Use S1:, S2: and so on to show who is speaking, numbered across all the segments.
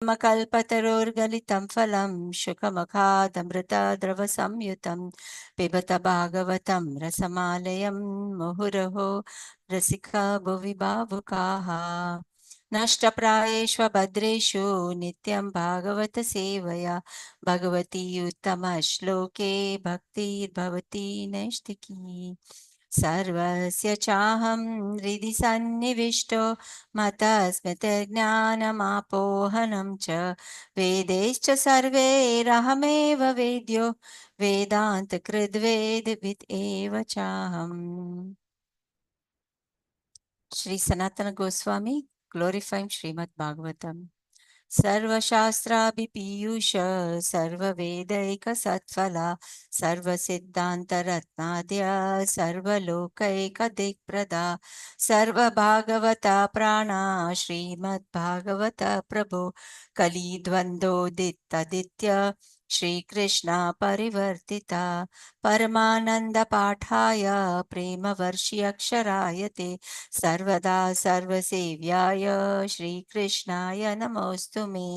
S1: Kalpatarorgalitam phalam Shukamakatamrita-drava-samyutam Pibata Bhagavatam Rasamalayam Muhuraho Rasika Bhuvi Bhavukaha Nashtaprayeshva Bhadreshu Nityam Bhagavata Sevaya Bhagavati Uttama Shloke Bhakti Bhavati Naistiki Sarvasya Chaham Hridhi Sannivishto Mata Smita-jnanamapohanam cha Vedescha sarve-rahameva vedyo Vedanta kridved-vid eva chaham. Shri Sanatana Goswami glorifying Shrimad Bhagavatam. सर्वशास्त्राभिपीयूष सर्ववेदैकसत्फला सर्वसिद्धान्तरत्नाद्य सर्वलोकैकदिक्प्रदा सर्वभागवता प्राणा श्रीमद्भागवत प्रभो कलिद्वन्द्वोदितदित्य श्रीकृष्णा परिवर्तिता परमानन्दपाठाय प्रेमवर्षि ते सर्वदा सर्वसेव्याय श्रीकृष्णाय नमोऽस्तु मे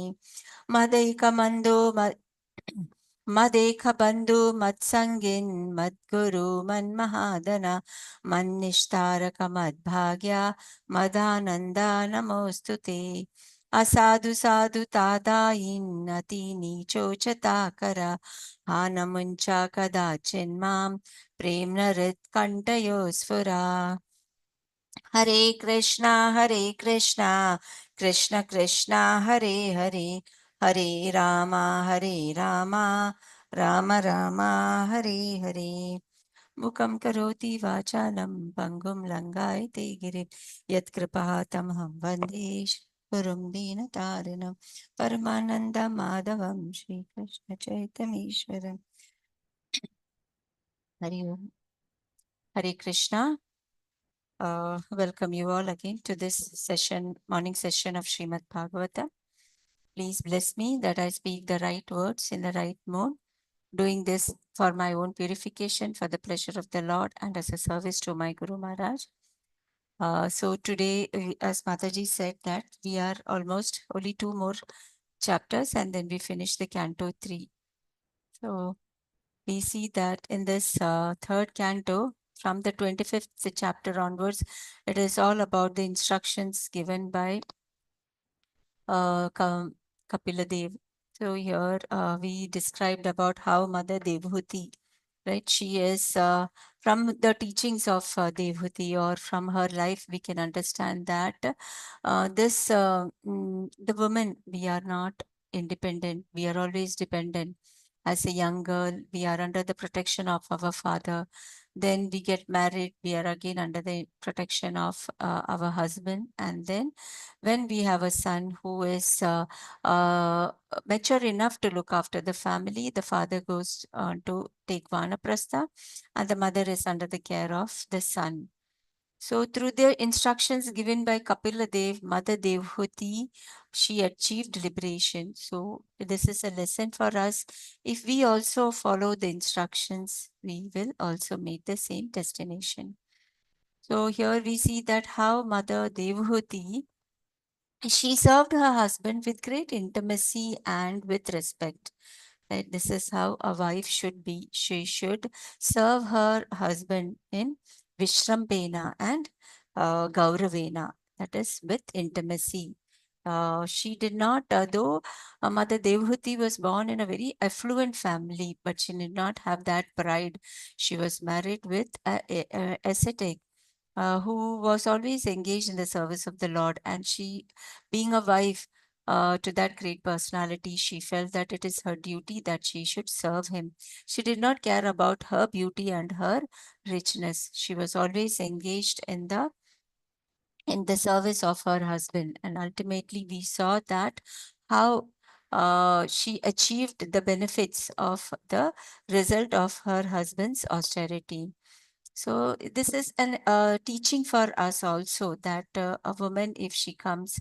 S1: मदैकबन्धु मत्सङ्गिन् मद्गुरु मन्महादन मन्निष्ठारकमद्भाग्या मदानन्दा नमोऽस्तु ते असाधु साधु तादायिन् अतिनीचोचताकर हानमुञ्चा कदाचिन्मां प्रेम्णहृत्कण्ठयो स्फुरा Hare Krishna, Krishna Krishna, Hare Hare, Hare Rama, Rama Rama, Hare Hare. Mukam karoti vachalam pangum langayate girim yat kripatamaham vandesh Gurum Deenatarinam Paramananda Madhavam Shri Krishna Chaitamishwaram. Hare Om. Hare Krishna. Welcome you all again to this session, morning session of Shrimad Bhagavatam. Please bless me that I speak the right words in the right mode, doing this for my own purification, for the pleasure of the Lord, and as a service to my Guru Maharaj. So today, as Mataji said, that we are almost only 2 more chapters and then we finish the Canto 3. So we see that in this third canto, from the 25th chapter onwards, it is all about the instructions given by Kapila Dev. So here we described about how Mother Devhuti, right? She is from the teachings of Devhuti or from her life, we can understand that the women, we are not independent. We are always dependent. As a young girl, we are under the protection of our father. Then we get married, we are again under the protection of our husband. And then when we have a son who is mature enough to look after the family, the father goes to take Vanaprastha and the mother is under the care of the son. So through the instructions given by Kapila Dev, Mother Devhuti, she achieved liberation. So this is a lesson for us. If we also follow the instructions, we will also meet the same destination. So here we see that how Mother Devhuti, she served her husband with great intimacy and with respect. Right? This is how a wife should be. She should serve her husband in Vishrambena and Gauravena, that is with intimacy. She did not, though Mother Devhuti was born in a very affluent family, but she did not have that pride. She was married with a ascetic who was always engaged in the service of the Lord. And she, being a wife to that great personality, she felt that it is her duty that she should serve him. She did not care about her beauty and her richness. She was always engaged in the service of her husband. And ultimately, we saw that how she achieved the benefits of the result of her husband's austerity. So this is an teaching for us also, that a woman, if she comes,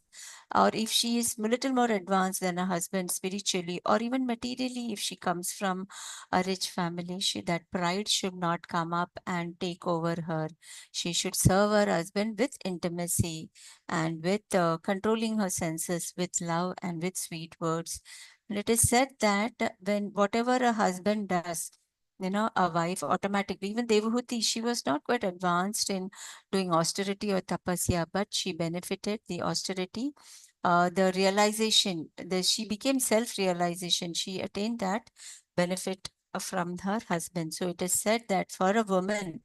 S1: or if she is a little more advanced than her husband spiritually or even materially, if she comes from a rich family, that pride should not come up and take over her. She should serve her husband with intimacy and with controlling her senses with love and with sweet words. And it is said that when whatever a husband does, a wife automatically, even Devahuti, she was not quite advanced in doing austerity or tapasya, but she benefited the austerity, the realization, she became self-realization. She attained that benefit from her husband. So it is said that for a woman,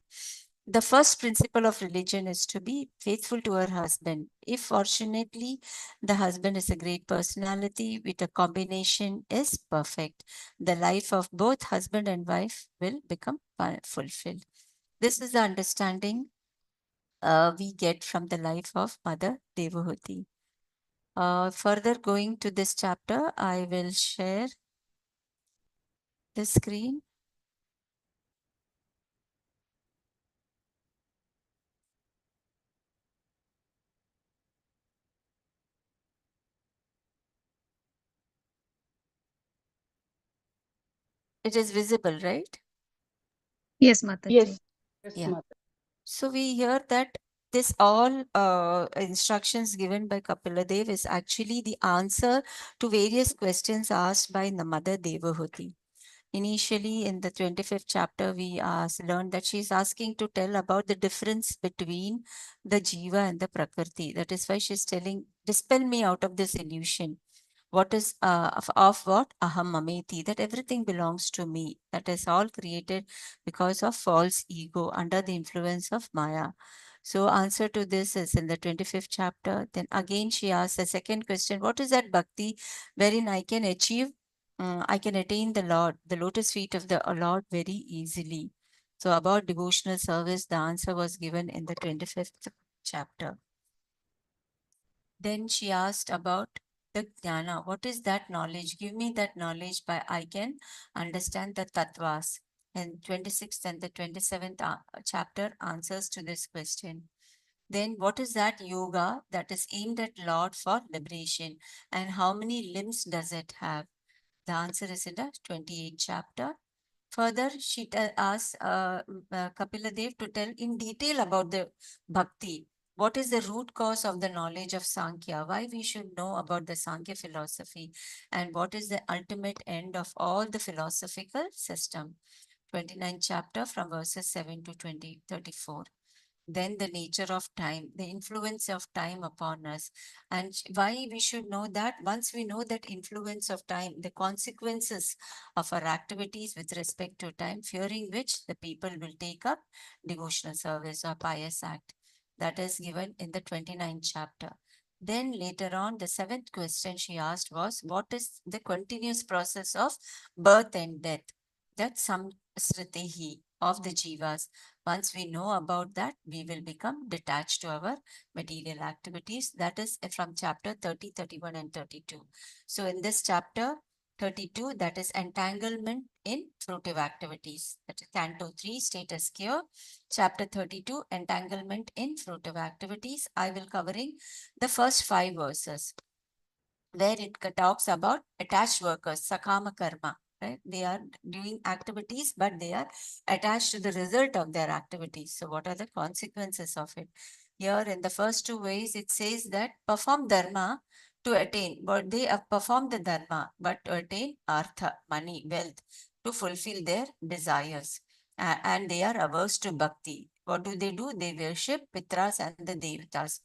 S1: the first principle of religion is to be faithful to her husband. If fortunately the husband is a great personality with a combination is perfect, the life of both husband and wife will become fulfilled. This is the understanding we get from the life of Mother Devahuti. Further going to this chapter, I will share the screen. It is visible, right?
S2: Yes, Mataji.
S3: Yes. Yes,
S1: Yeah.
S3: Mata.
S1: So we hear that this all instructions given by Kapila Dev is actually the answer to various questions asked by Namada Devahuti. Initially, in the 25th chapter, we learned that she is asking to tell about the difference between the Jiva and the Prakriti. That is why she's telling, dispel me out of this illusion. What is of what? Aham mameti, that everything belongs to me. That is all created because of false ego under the influence of Maya. So answer to this is in the 25th chapter. Then again she asks the second question, what is that bhakti wherein I can achieve, I can attain the Lord, the lotus feet of the Lord very easily. So about devotional service, the answer was given in the 25th chapter. Then she asked about the jnana. What is that knowledge? Give me that knowledge by I can understand the tattvas. And 26th and the 27th chapter answers to this question. Then what is that yoga that is aimed at Lord for liberation? And how many limbs does it have? The answer is in the 28th chapter. Further, she asks Kapila Dev to tell in detail about the bhakti. What is the root cause of the knowledge of Sankhya? Why we should know about the Sankhya philosophy? And what is the ultimate end of all the philosophical system? 29th chapter from verses 7 to 34. Then the nature of time, the influence of time upon us, and why we should know that. Once we know that influence of time, the consequences of our activities with respect to time, fearing which the people will take up devotional service or pious act. That is given in the 29th chapter. Then later on, the seventh question she asked was, what is the continuous process of birth and death? That's some sritihi of the jivas. Once we know about that, we will become detached to our material activities. That is from chapter 30, 31, and 32. So in this chapter 32, that is entanglement in fruitive activities. That is Canto 3, status quo. Chapter 32, entanglement in fruitive activities. I will covering the first 5 verses where it talks about attached workers, sakama karma, right? They are doing activities, but they are attached to the result of their activities. So what are the consequences of it? Here in the first 2 ways, it says that perform dharma to attain, but they have performed the dharma, but to attain artha, money, wealth, to fulfill their desires. And they are averse to bhakti. What do? They worship Pitras and the Devatas.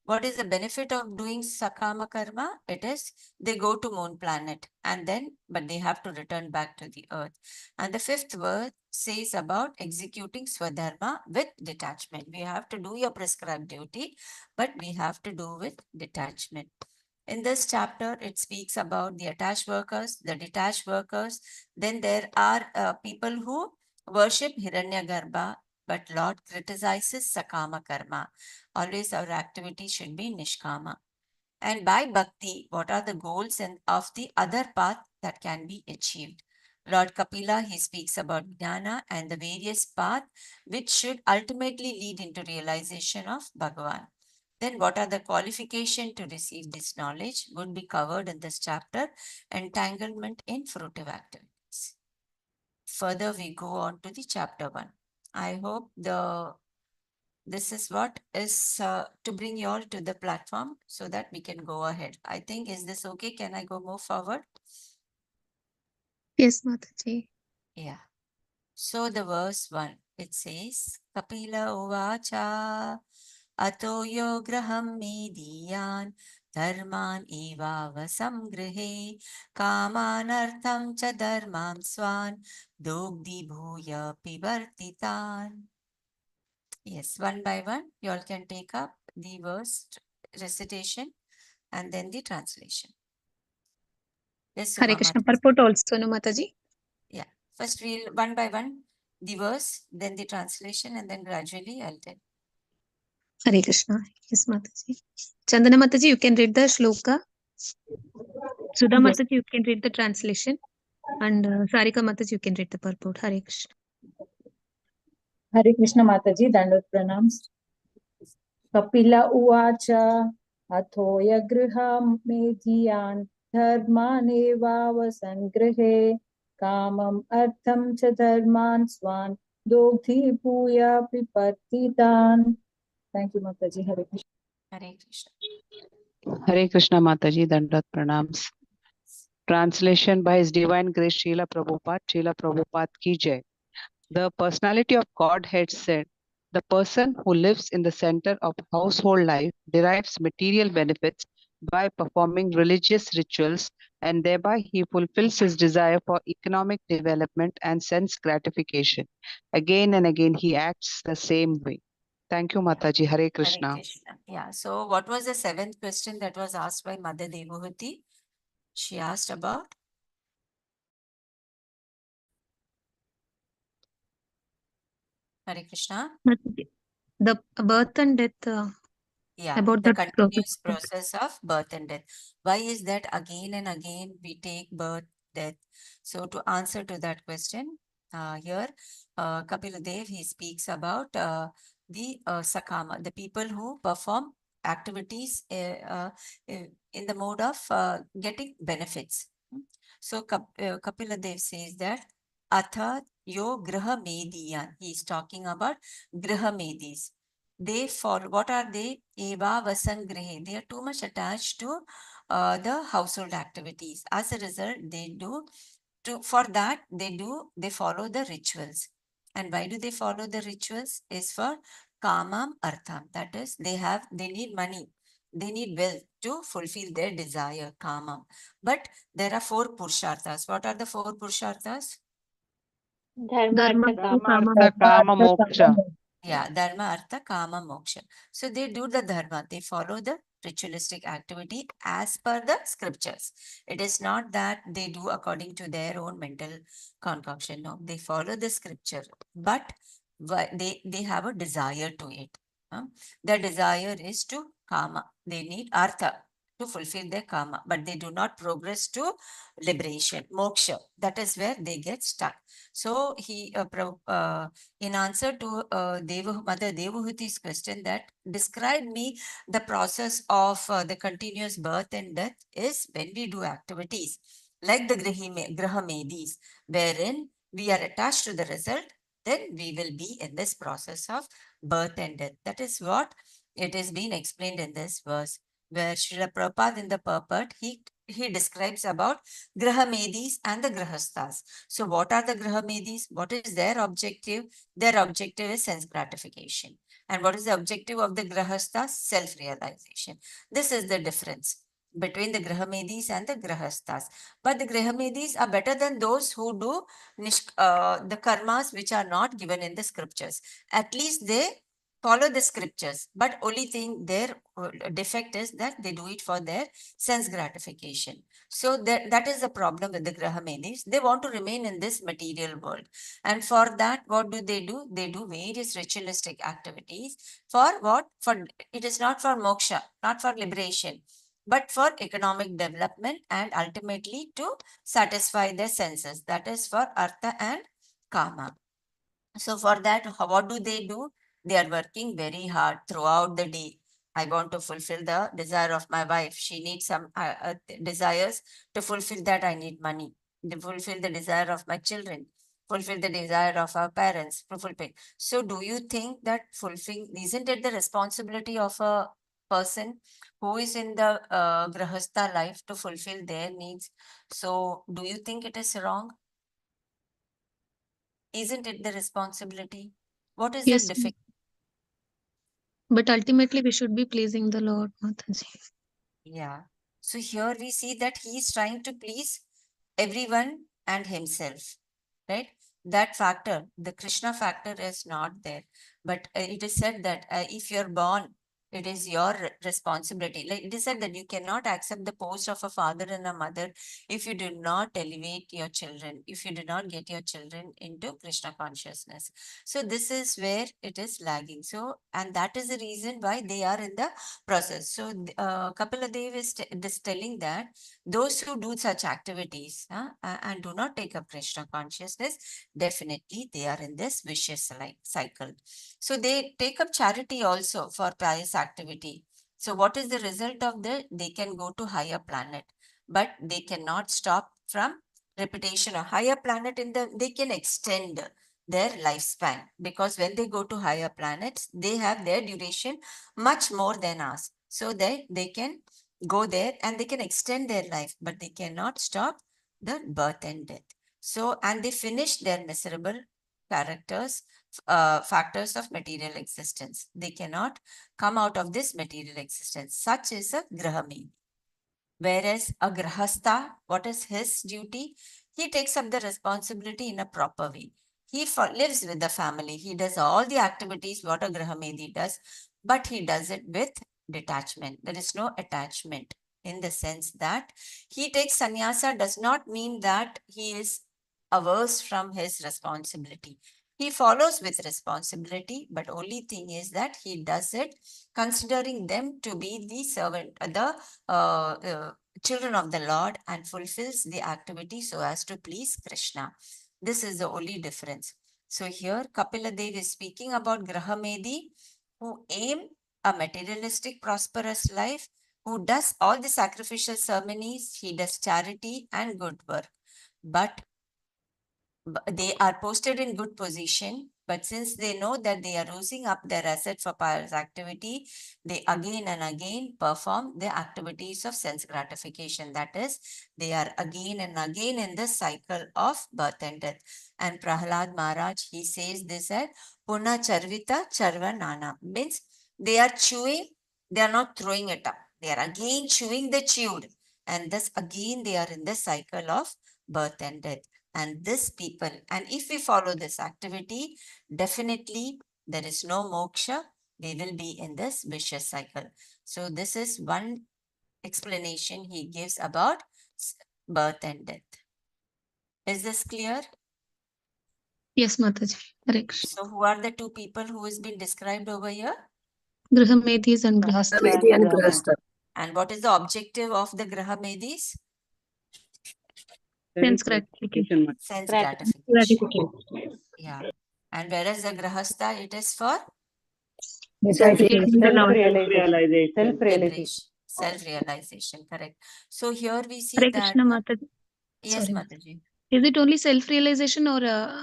S1: What is the benefit of doing sakama karma? It is they go to moon planet and then, but they have to return back to the earth. And the fifth word says about executing swadharma with detachment. We have to do your prescribed duty, but we have to do with detachment. In this chapter, it speaks about the attached workers, the detached workers. Then there are people who worship Hiranyagarbha, but Lord criticizes Sakama Karma. Always our activity should be Nishkama. And by Bhakti, what are the goals and of the other path that can be achieved? Lord Kapila, he speaks about jnana and the various paths which should ultimately lead into realization of Bhagavan. Then what are the qualifications to receive this knowledge would be covered in this chapter, entanglement in fruitive activities. Further, we go on to the chapter 1. I hope this is what is to bring you all to the platform so that we can go ahead. I think, is this okay? Can I go move forward?
S2: Yes, Mataji.
S1: Yeah. So the verse 1, it says, Kapila uvacha ato graham mediyan dharman eva vasamgrihe kamanartham cha dharmam swan dogdi bhuya pivartitan. Yes, one by one, you all can take up the verse recitation and then the translation. Yes,
S2: Hare
S1: Suma
S2: Krishna.
S1: Mataji.
S2: Purport also, no, Mataji?
S1: Yeah. First we'll one by one, the verse, then the translation, and then gradually I'll tell.
S2: Hare Krishna. Yes, Mataji. Chandana Mataji, you can read the shloka. Sudha
S3: Yes.
S2: Mataji, you can read the translation. And Sarika Mataji, you can read the purport. Hare Krishna.
S3: Hare Krishna Mataji, Dandot Pranams. Kapila Uvacha Athoya Medhiyan Dharmaneva Vasangrihe Kamam Artham Cha Dharman Swan Dogdhi Puya Pipartitan. Thank you, Mataji. Hare Krishna.
S1: Hare Krishna.
S4: Hare Krishna Mataji, Dandat Pranams. Translation by His Divine Grace Srila Prabhupada Ki Jai. The personality of Godhead said, the person who lives in the center of household life derives material benefits by performing religious rituals, and thereby he fulfills his desire for economic development and sense gratification. Again and again he acts the same way. Thank you, Mataji. Hare
S1: Hare
S4: Krishna.
S1: Krishna. Yeah. So what was the 7th question that was asked by Mother Devahuti? She asked about Hare Krishna.
S2: Mataji, the birth and death,
S1: Yeah,
S2: about
S1: the
S2: the process.
S1: continuous process of birth and death. Why is that again and again we take birth, death? So to answer to that question, here Kapila Dev, he speaks about the Sakama, the people who perform activities in the mode of getting benefits. So Kapila Dev says that Atha yo graha mediyan. He is talking about graha medis. They follow, what are they? Eva vasangrihe. They are too much attached to the household activities. As a result, for that, they follow the rituals. And why do they follow the rituals? Is for kamam artham. That is, they need money. They need wealth to fulfill their desire, kamam. But there are 4 purusharthas. What are the 4 purusharthas?
S2: Dharma,
S4: Dharma,
S2: Kama,
S4: Artha, Kama, Moksha.
S1: Yeah, dharma, artha, kama, moksha. So they do the dharma. They follow the ritualistic activity as per the scriptures. It is not that they do according to their own mental concoction. No, they follow the scripture, but they have a desire to it. Their desire is to kama. They need artha to fulfill their kama, but they do not progress to liberation, moksha. That is where they get stuck. So in answer to Mother Devahuti's question, that describe me the process of the continuous birth and death, is when we do activities like the Graha Medis, wherein we are attached to the result, then we will be in this process of birth and death. That is what it is being explained in this verse, where Srila Prabhupada in the purport, he describes about Graha Medis and the Grahasthas. So what are the Graha Medis? What is their objective? Their objective is sense gratification. And what is the objective of the Grahasthas? Self-realization. This is the difference between the Grahamedis and the Grahasthas. But the Grahamedis are better than those who do the karmas which are not given in the scriptures. At least they follow the scriptures, but only thing their defect is that they do it for their sense gratification. So that is the problem with the Grahamedis. They want to remain in this material world. And for that, what do? They do various ritualistic activities. For what? For it is not for moksha, not for liberation. but for economic development and ultimately to satisfy their senses. That is for artha and kama. So for that, what do? They are working very hard throughout the day. I want to fulfill the desire of my wife. She needs some desires. To fulfill that, I need money. To fulfill the desire of my children, fulfill the desire of our parents, to fulfill. So do you think that isn't it the responsibility of a person who is in the grahastha life to fulfill their needs? So do you think it is wrong? Isn't it the responsibility? What is the
S2: Yes,
S1: difficulty?
S2: but ultimately we should be pleasing the Lord, Mataji.
S1: Yeah. So here we see that he is trying to please everyone and himself, right? That factor, the Krishna factor is not there. But it is said that if you're born, it is your responsibility. Like it is said that you cannot accept the post of a father and a mother if you do not elevate your children, if you do not get your children into Krishna consciousness. So this is where it is lagging. So, and that is the reason why they are in the process. So, Kapila Dev is telling that those who do such activities and do not take up Krishna consciousness, definitely they are in this vicious cycle. So they take up charity also for pious activity. So what is the result of that? They can go to higher planet, but they cannot stop from repetition. A higher planet they can extend their lifespan, because when they go to higher planets, they have their duration much more than us. So they can go there and they can extend their life, but they cannot stop the birth and death. So, and they finish their miserable factors of material existence. They cannot come out of this material existence. Such is a grahami. Whereas a grahastha, what is his duty? He takes up the responsibility in a proper way. He lives with the family. He does all the activities what a grahamedi does, but he does it with detachment. There is no attachment, in the sense that he takes sannyasa does not mean that he is averse from his responsibility. He follows with responsibility, but only thing is that he does it considering them to be the servant, the children of the Lord, and fulfills the activity so as to please Krishna. This is the only difference. So here Kapila Dev is speaking about Grahamedi, who aim a materialistic prosperous life, who does all the sacrificial ceremonies, he does charity and good work. But they are posted in good position, but since they know that they are using up their asset for pious activity, they again and again perform the activities of sense gratification. That is, they are again and again in the cycle of birth and death. And Prahlad Maharaj, he says this as Puna Charvita Charvanana, means they are chewing, they are not throwing it up. They are again chewing the chewed. And thus again they are in the cycle of birth and death. And this people, and if we follow this activity, definitely there is no moksha. We will be in this vicious cycle. So this is one explanation he gives about birth and death. Is this clear?
S2: Yes, Mataji. Hare Krishna.
S1: So who are the two people who has been described over here?
S2: Grahamedis and Grahasthas.
S5: Grahamedi and Grahastha.
S1: And what is the objective of the Grahamedis?
S2: Sense gratification.
S1: Sense gratification.
S2: Gratification.
S1: Yeah. And whereas the Grahastha, it is for
S2: Self-realization.
S1: liberation, self-realization, correct. So here we see
S2: Hare
S1: that,
S2: Krishna, Mataji.
S1: yes,
S2: Sorry.
S1: Mataji.
S2: Is it only self-realization or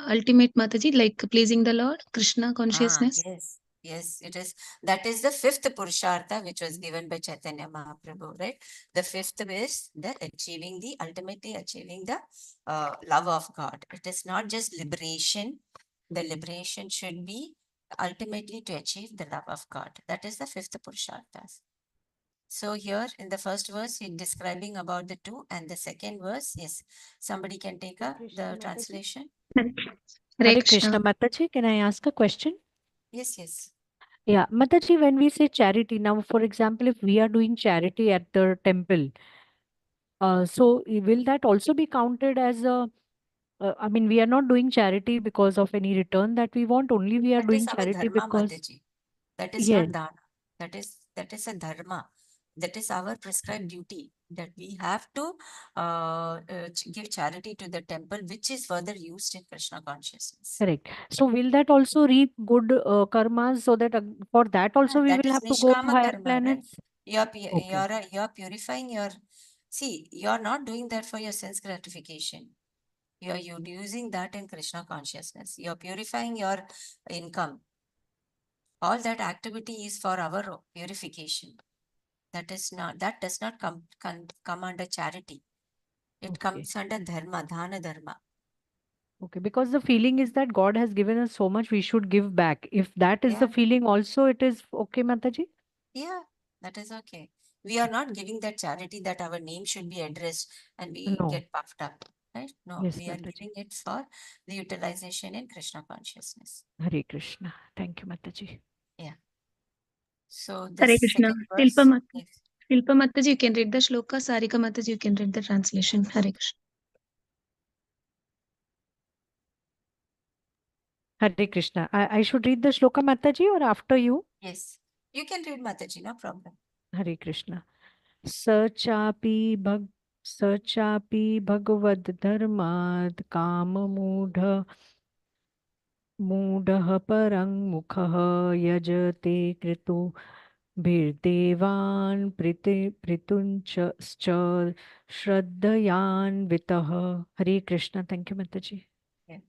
S2: ultimate, Mataji, like pleasing the Lord, Krishna consciousness?
S1: Yes, yes, it is. That is the fifth Purushartha which was given by Chaitanya Mahaprabhu, right? The fifth is ultimately achieving the love of God. It is not just liberation. The liberation should be ultimately to achieve the love of God. That is the fifth Purushartha. So here in the first verse, he's describing about the two, and the second verse, yes, somebody can take the translation.
S2: Hare
S6: Hare
S2: Krishna.
S6: Krishna. Mataji, can I ask a question?
S1: Yes, yes.
S6: Yeah, Mataji, when we say charity, now, for example, if we are doing charity at the temple, so will that also be counted as I mean, we are not doing charity because of any return that we want, only we are
S1: That is
S6: doing
S1: our
S6: charity
S1: dharma,
S6: because,
S1: Mataji. That is
S6: yes,
S1: not dana. That is a dharma. That is our prescribed duty, that we have to give charity to the temple, which is further used in Krishna consciousness.
S6: Correct. So will that also reap good karmas, so that for that also we
S1: That
S6: will
S1: is
S6: have to go to
S1: nishkama
S6: higher
S1: karma, right?
S6: planets? Okay.
S1: You're purifying your, see, you're not doing that for your sense gratification. You're using that in Krishna consciousness. You're purifying your income. All that activity is for our purification. That does not come under charity. It
S6: Okay.
S1: comes under dharma, dhana dharma.
S6: Okay, because the feeling is that God has given us so much, we should give back. If that is the
S1: Yeah.
S6: feeling also, it is okay, Mataji?
S1: Yeah, that is okay. We are not giving that charity that our name should be addressed and we
S6: No.
S1: get puffed up, right? No,
S6: Yes,
S1: we are
S6: Mataji.
S1: giving it for the utilization in Krishna consciousness.
S6: Hare Krishna. Thank you, Mataji.
S1: Yeah. So
S2: Hare
S1: this
S2: Krishna.
S1: second
S2: Shilpa
S1: verse,
S2: Mata.
S1: yes.
S2: Shilpa Mataji, you can read the shloka. Sarika Mataji, you can read the translation. Hare Krishna.
S6: Hare Krishna. I should read the shloka, Mataji, or after you?
S1: Yes, you can read Mataji, no problem.
S6: Hare Krishna. Sachapi Bhagavad Dharmad Kama Mudha Parang Mukha Yajate Kritu Bhirdevan Prituncha Shraddayan Vitaha. Hare Krishna. Thank you, Mataji.
S1: Yeah.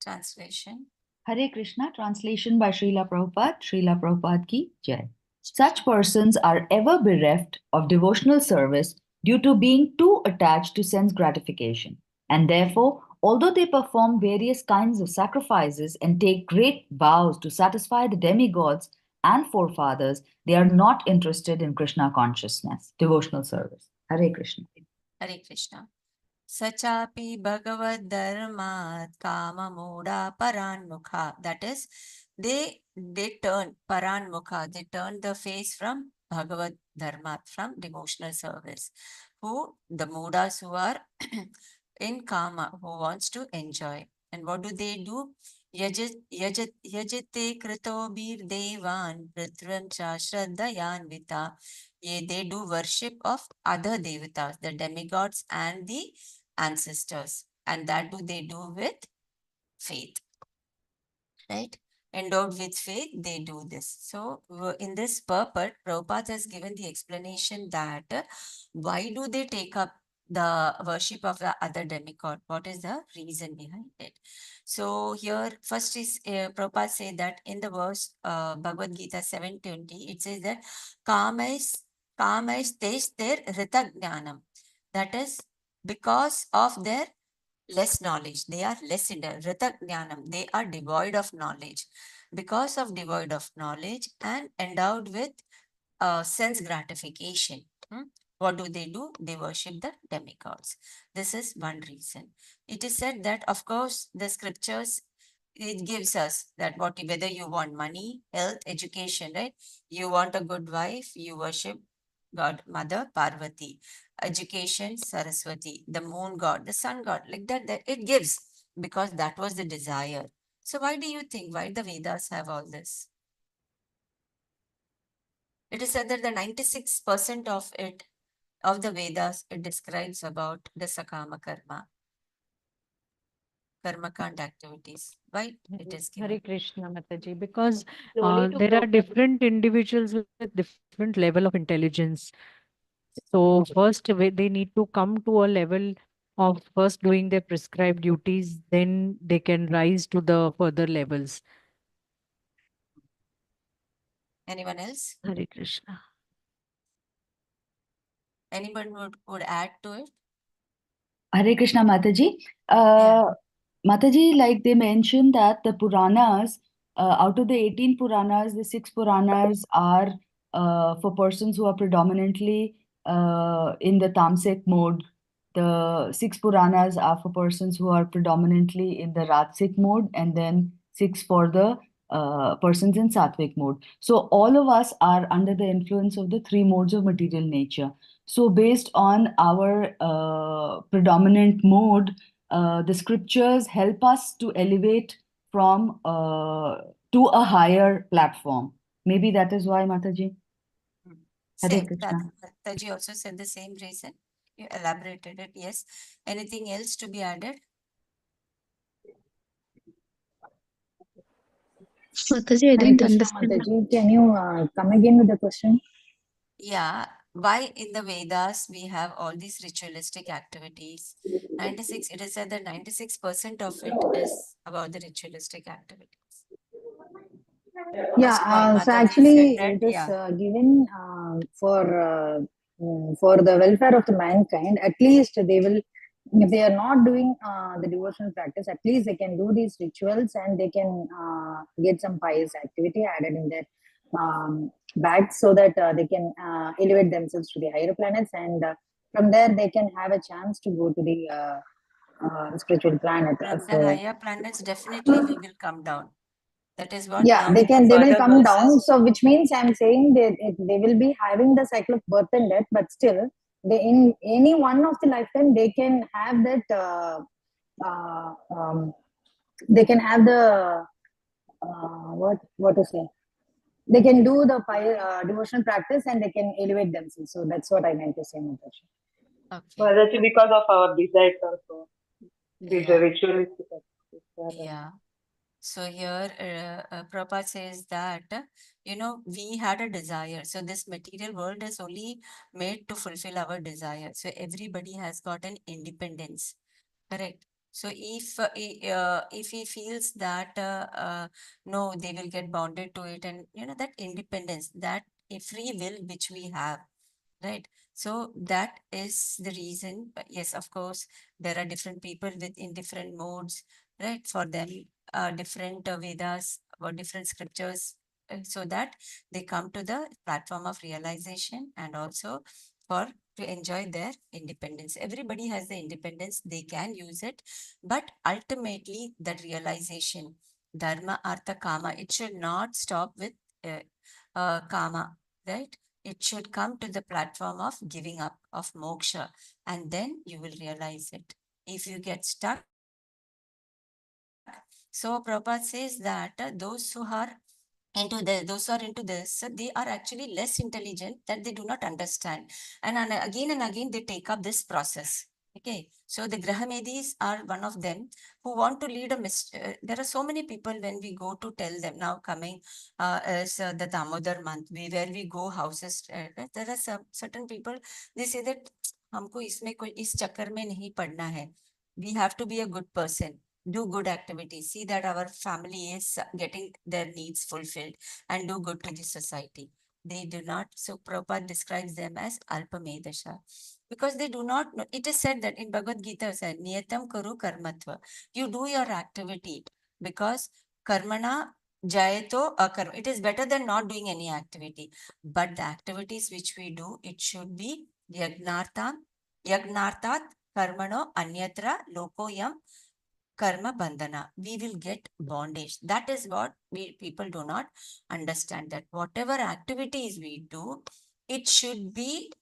S1: Translation.
S5: Hare Krishna, translation by Srila Prabhupada ki Jai. Such persons are ever bereft of devotional service due to being too attached to sense gratification. And therefore, although they perform various kinds of sacrifices and take great vows to satisfy the demigods and forefathers, they are not interested in Krishna consciousness, devotional service. Hare Krishna.
S1: Hare Krishna. Sachapi Bhagavad Dharma Kama Moda Paranmukha. That is, they turn Paranmukha, they turn the face from Bhagavad Dharma, from devotional service. Who? The Mudas who are in Kama, who wants to enjoy. And what do? Yajate Krito Bir Devan Pritvam Cha Shraddhayan Vita. They do worship of other devatas, the demigods and the ancestors, and that they do with faith, right? Endowed with faith, they do this. So in this purport, Prabhupada has given the explanation that why do they take up the worship of the other demigod? What is the reason behind it? So here first is Prabhupada say that in the verse Bhagavad Gita 7:20, it says that kama is their rita jnanam. That is because of their less knowledge. They are less in the rita jnanam. They are devoid of knowledge. Because of devoid of knowledge and endowed with sense gratification. What do? They worship the demigods. This is one reason. It is said that, of course, the scriptures, it gives us that whether you want money, health, education, right? You want a good wife, you worship God, Mother Parvati, education, Saraswati, the moon god, the sun god, like that it gives, because that was the desire. So why do you think, why the Vedas have all this? It is said that the 96% of the Vedas, it describes about the Sakama karma, karmakand activities. Why it is
S6: Hare
S1: given?
S6: Krishna, Mataji, because
S5: Slowly to
S6: there are
S5: Prabhupada.
S6: different individuals with different level of intelligence. So first, they need to come to a level of first doing their prescribed duties, then they can rise to the further levels.
S1: Anyone else?
S6: Hare Krishna.
S1: Anyone would add to it?
S5: Hare Krishna, Mataji.
S1: Yeah.
S5: Mataji, like they mentioned that the Puranas, out of the 18 Puranas, the 6 Puranas are for persons who are predominantly in the tamasic mode. The 6 Puranas are for persons who are predominantly in the Rajasic mode, and then 6 for the persons in Sattvic mode. So all of us are under the influence of the 3 modes of material nature. So based on our predominant mode, the scriptures help us to elevate from to a higher platform. Maybe that is why, Mataji. Hare
S1: Same.
S5: Krishna.
S1: Mataji also said the same reason. You elaborated it. Yes. Anything else to be added?
S2: Mataji, I
S3: Hare
S2: didn't
S3: Krishna
S2: understand.
S3: Mataji, can you come again with the question?
S1: Yeah. Why in the Vedas we have all these ritualistic activities? 96, it is said that 96% of it is about the ritualistic activities.
S3: Yeah, so
S1: Mataji
S3: actually
S1: said that,
S3: it is
S1: yeah.
S3: given for the welfare of the mankind. At least they will, if they are not doing the devotional practice, at least they can do these rituals and they can get some pious activity added in their bags so that they can elevate themselves to the higher planets, and from there they can have a chance to go to the spiritual planet.
S1: From the
S3: So
S1: higher planets, definitely we will come down. That is what
S3: yeah,
S1: now in the
S3: they will
S1: further
S3: come down,
S1: verses.
S3: so which means I'm saying they will be having the cycle of birth and death, but still they, in any one of the lifetime, they can have that they can have the what to say, they can do the devotional practice and they can elevate themselves. So that's what I meant to say, Natasha.
S1: Okay.
S7: That's because of our desires also. These
S1: Yeah.
S7: ritualistic
S1: Yeah. So here, Prabhupada says that, we had a desire. So this material world is only made to fulfill our desire. So everybody has got an independence. Correct. So if he feels that no, they will get bonded to it, and that independence, that a free will which we have, right? So that is the reason. But yes, of course, there are different people in different modes, right? For them, different Vedas or different scriptures, so that they come to the platform of realization and also for to enjoy their independence. Everybody has the independence, they can use it, but ultimately that realization, dharma, artha, kama, it should not stop with kama, right? It should come to the platform of giving up, of moksha, and then you will realize it. If you get stuck, so Prabhupada says that those who are into this, so they are actually less intelligent, that they do not understand. And again, they take up this process. Okay, so the Grahamedis are one of them who want to lead there are so many people when we go to tell them, now coming is the Damodar month, where we go houses, there are some certain people, they say that हमको इसमें कोई इस चक्कर में नहीं पड़ना है. We have to be a good person, do good activities, see that our family is getting their needs fulfilled, and do good to the society. They do not, so Prabhupada describes them as Alpamedasha, because they do not know. It is said that in Bhagavad Gita, said, Niyatam Kuru Karmatva. You do your activity, because Karmana Jayato Akarma. It is better than not doing any activity. But the activities which we do, it should be Yagnartat Karmano Anyatra Lokoyam karma bandhana. We will get bondage. That is what people do not understand, that whatever activities we do, it should be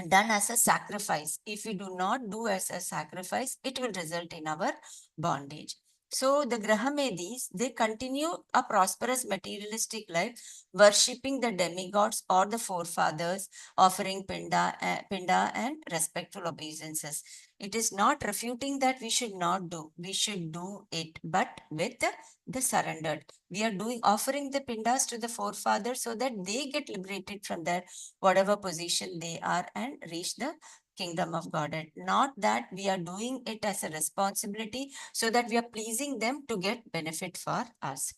S1: done as a sacrifice. If we do not do as a sacrifice, it will result in our bondage. So the Grahamedis, they continue a prosperous materialistic life, worshipping the demigods or the forefathers, offering pinda and respectful obeisances. It is not refuting that we should not do. We should do it, but with the surrendered. We are offering the pindas to the forefathers so that they get liberated from their whatever position they are and reach the kingdom of God. And not that we are doing it as a responsibility so that we are pleasing them to get benefit for us.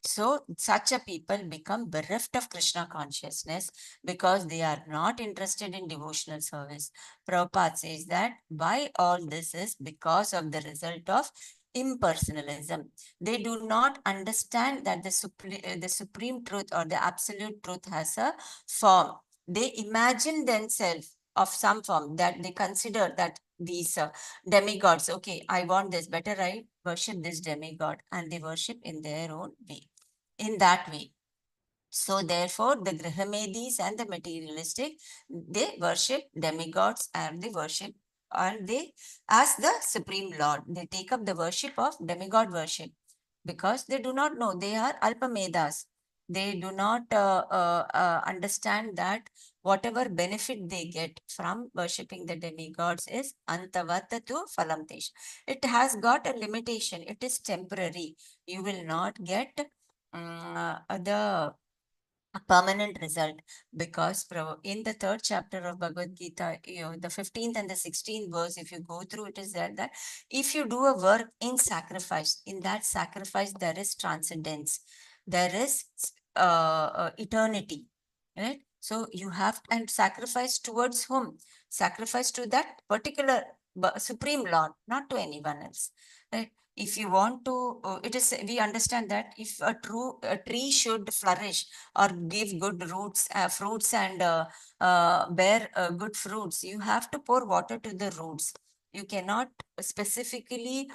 S1: So such a people become bereft of Krishna consciousness because they are not interested in devotional service. Prabhupada says that why all this is because of the result of impersonalism. They do not understand that the supreme truth or the absolute truth has a form. They imagine themselves of some form, that they consider that these demigods, okay, I want this, better I worship this demigod, and they worship in their own way, in that way. So therefore, the Grahamedis and the materialistic, they worship demigods and they worship, and they as the supreme lord, they take up the worship of demigod worship, because they do not know, they are Alpamedas. They do not understand that whatever benefit they get from worshipping the demigods is antavatatu phalamtesh. It has got a limitation. It is temporary. You will not get the a permanent result, because in the third chapter of Bhagavad Gita, the 15th and the 16th verse, if you go through, it is there that if you do a work in sacrifice, in that sacrifice there is transcendence, there is eternity, right? So you have, and sacrifice towards whom? Sacrifice to that particular supreme Lord, not to anyone else, right? If you want to, it is, we understand that if a tree should flourish or give good roots, fruits, and bear good fruits, you have to pour water to the roots. You cannot specifically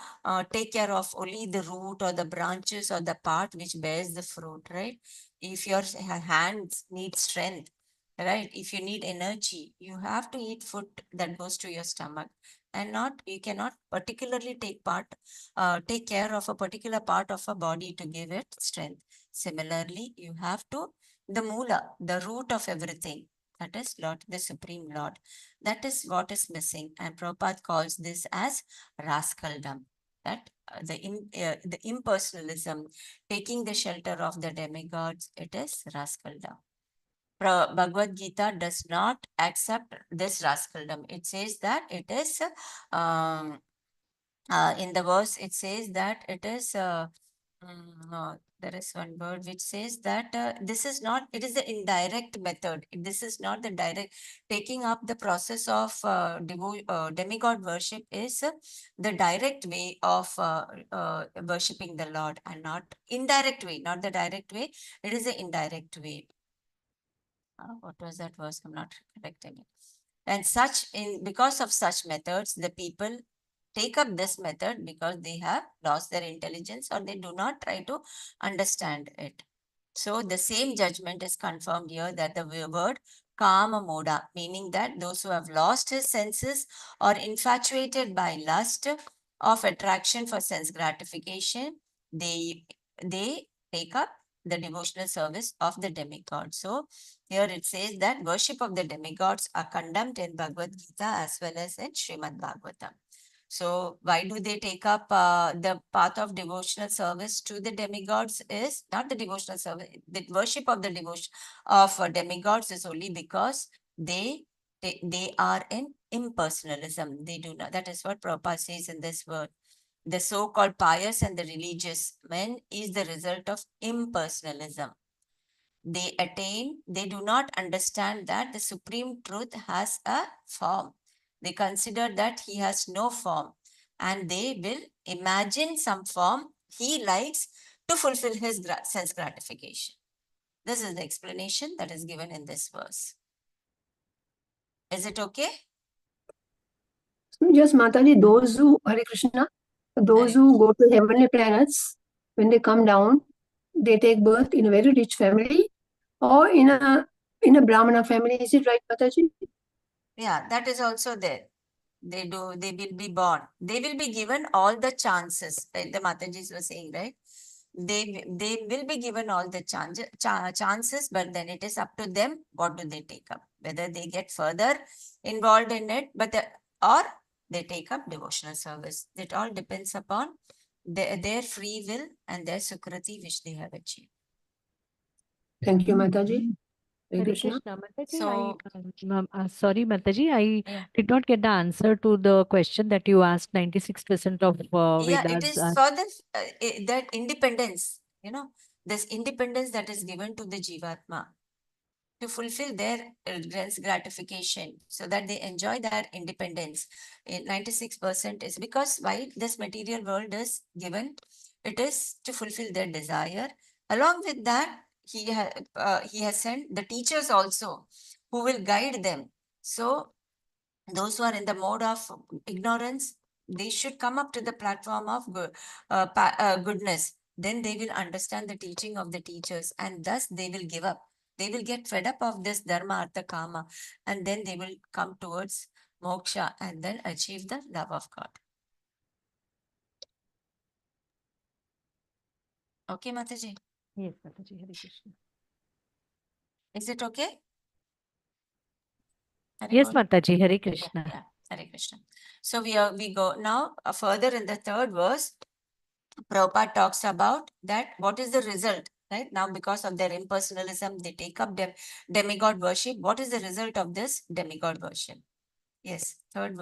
S1: take care of only the root or the branches or the part which bears the fruit, right? If your hands need strength, right? If you need energy, you have to eat food that goes to your stomach, and not, you cannot particularly take care of a particular part of a body to give it strength. Similarly, you have to, the moola, the root of everything, that is Lord, the Supreme Lord. That is what is missing. And Prabhupada calls this as rascaldom. That the impersonalism, taking the shelter of the demigods, it is rascaldom. Bhagavad Gita does not accept this rascaldom. It says that it is, in the verse, it says that it is, no, there is one word which says that this is not, it is the indirect method. This is not the direct. Taking up the process of demigod worship is the direct way of worshipping the Lord, and not indirect way, not the direct way. It is the indirect way. What was that verse? I'm not correcting it. And because of such methods, the people take up this method because they have lost their intelligence, or they do not try to understand it. So the same judgment is confirmed here, that the word kama moda, meaning that those who have lost his senses or infatuated by lust of attraction for sense gratification, they take up the devotional service of the demigod. So here it says that worship of the demigods are condemned in Bhagavad Gita as well as in Shrimad Bhagavatam. So why do they take up the path of devotional service to the demigods? Is not the devotional service, the worship of the devotion of demigods is only because they are in impersonalism. They do not, that is what Prabhupada says in this word. The so-called pious and the religious men is the result of impersonalism. They do not understand that the supreme truth has a form. They consider that he has no form, and they will imagine some form he likes to fulfill his sense gratification. This is the explanation that is given in this verse. Is it okay?
S8: Just Mataji, those who, Hare Krishna, those who go to heavenly planets, when they come down, they take birth in a very rich family or in a Brahmana family. Is it right, Mataji?
S1: Yeah, that is also there. They will be born. They will be given all the chances. Right? The Matajis were saying, right? They will be given all the chances, but then it is up to them what do they take up. Whether they get further involved in it, or they take up devotional service. It all depends upon their free will and their sukriti which they have achieved.
S8: Thank you, Mataji. Hare
S6: Hare
S8: Krishna.
S6: Krishna, Mataji,
S1: So,
S6: sorry, Mataji, I
S1: yeah.
S6: did not get the answer to the question that you asked. 96% of
S1: Yeah, it
S6: Vedas
S1: is
S6: are.
S1: for that independence, this independence that is given to the Jivatma to fulfill their sense gratification, so that they enjoy their independence. 96% is because why this material world is given, it is to fulfill their desire. Along with that, he has sent the teachers also who will guide them. So those who are in the mode of ignorance, they should come up to the platform of goodness. Then they will understand the teaching of the teachers, and thus they will give up. They will get fed up of this dharma, artha, kama, and then they will come towards moksha and then achieve the love of God. Okay, Mataji?
S6: Yes, Mataji, Hare Krishna.
S1: Is it okay? Hare
S6: Yes,
S1: Bol.
S6: Mataji, Hare Krishna.
S1: Yeah, Hare Krishna. So we go now further in the third verse. Prabhupada talks about that what is the result, right? Now, because of their impersonalism, they take up demigod worship. What is the result of this demigod worship? Yes, third.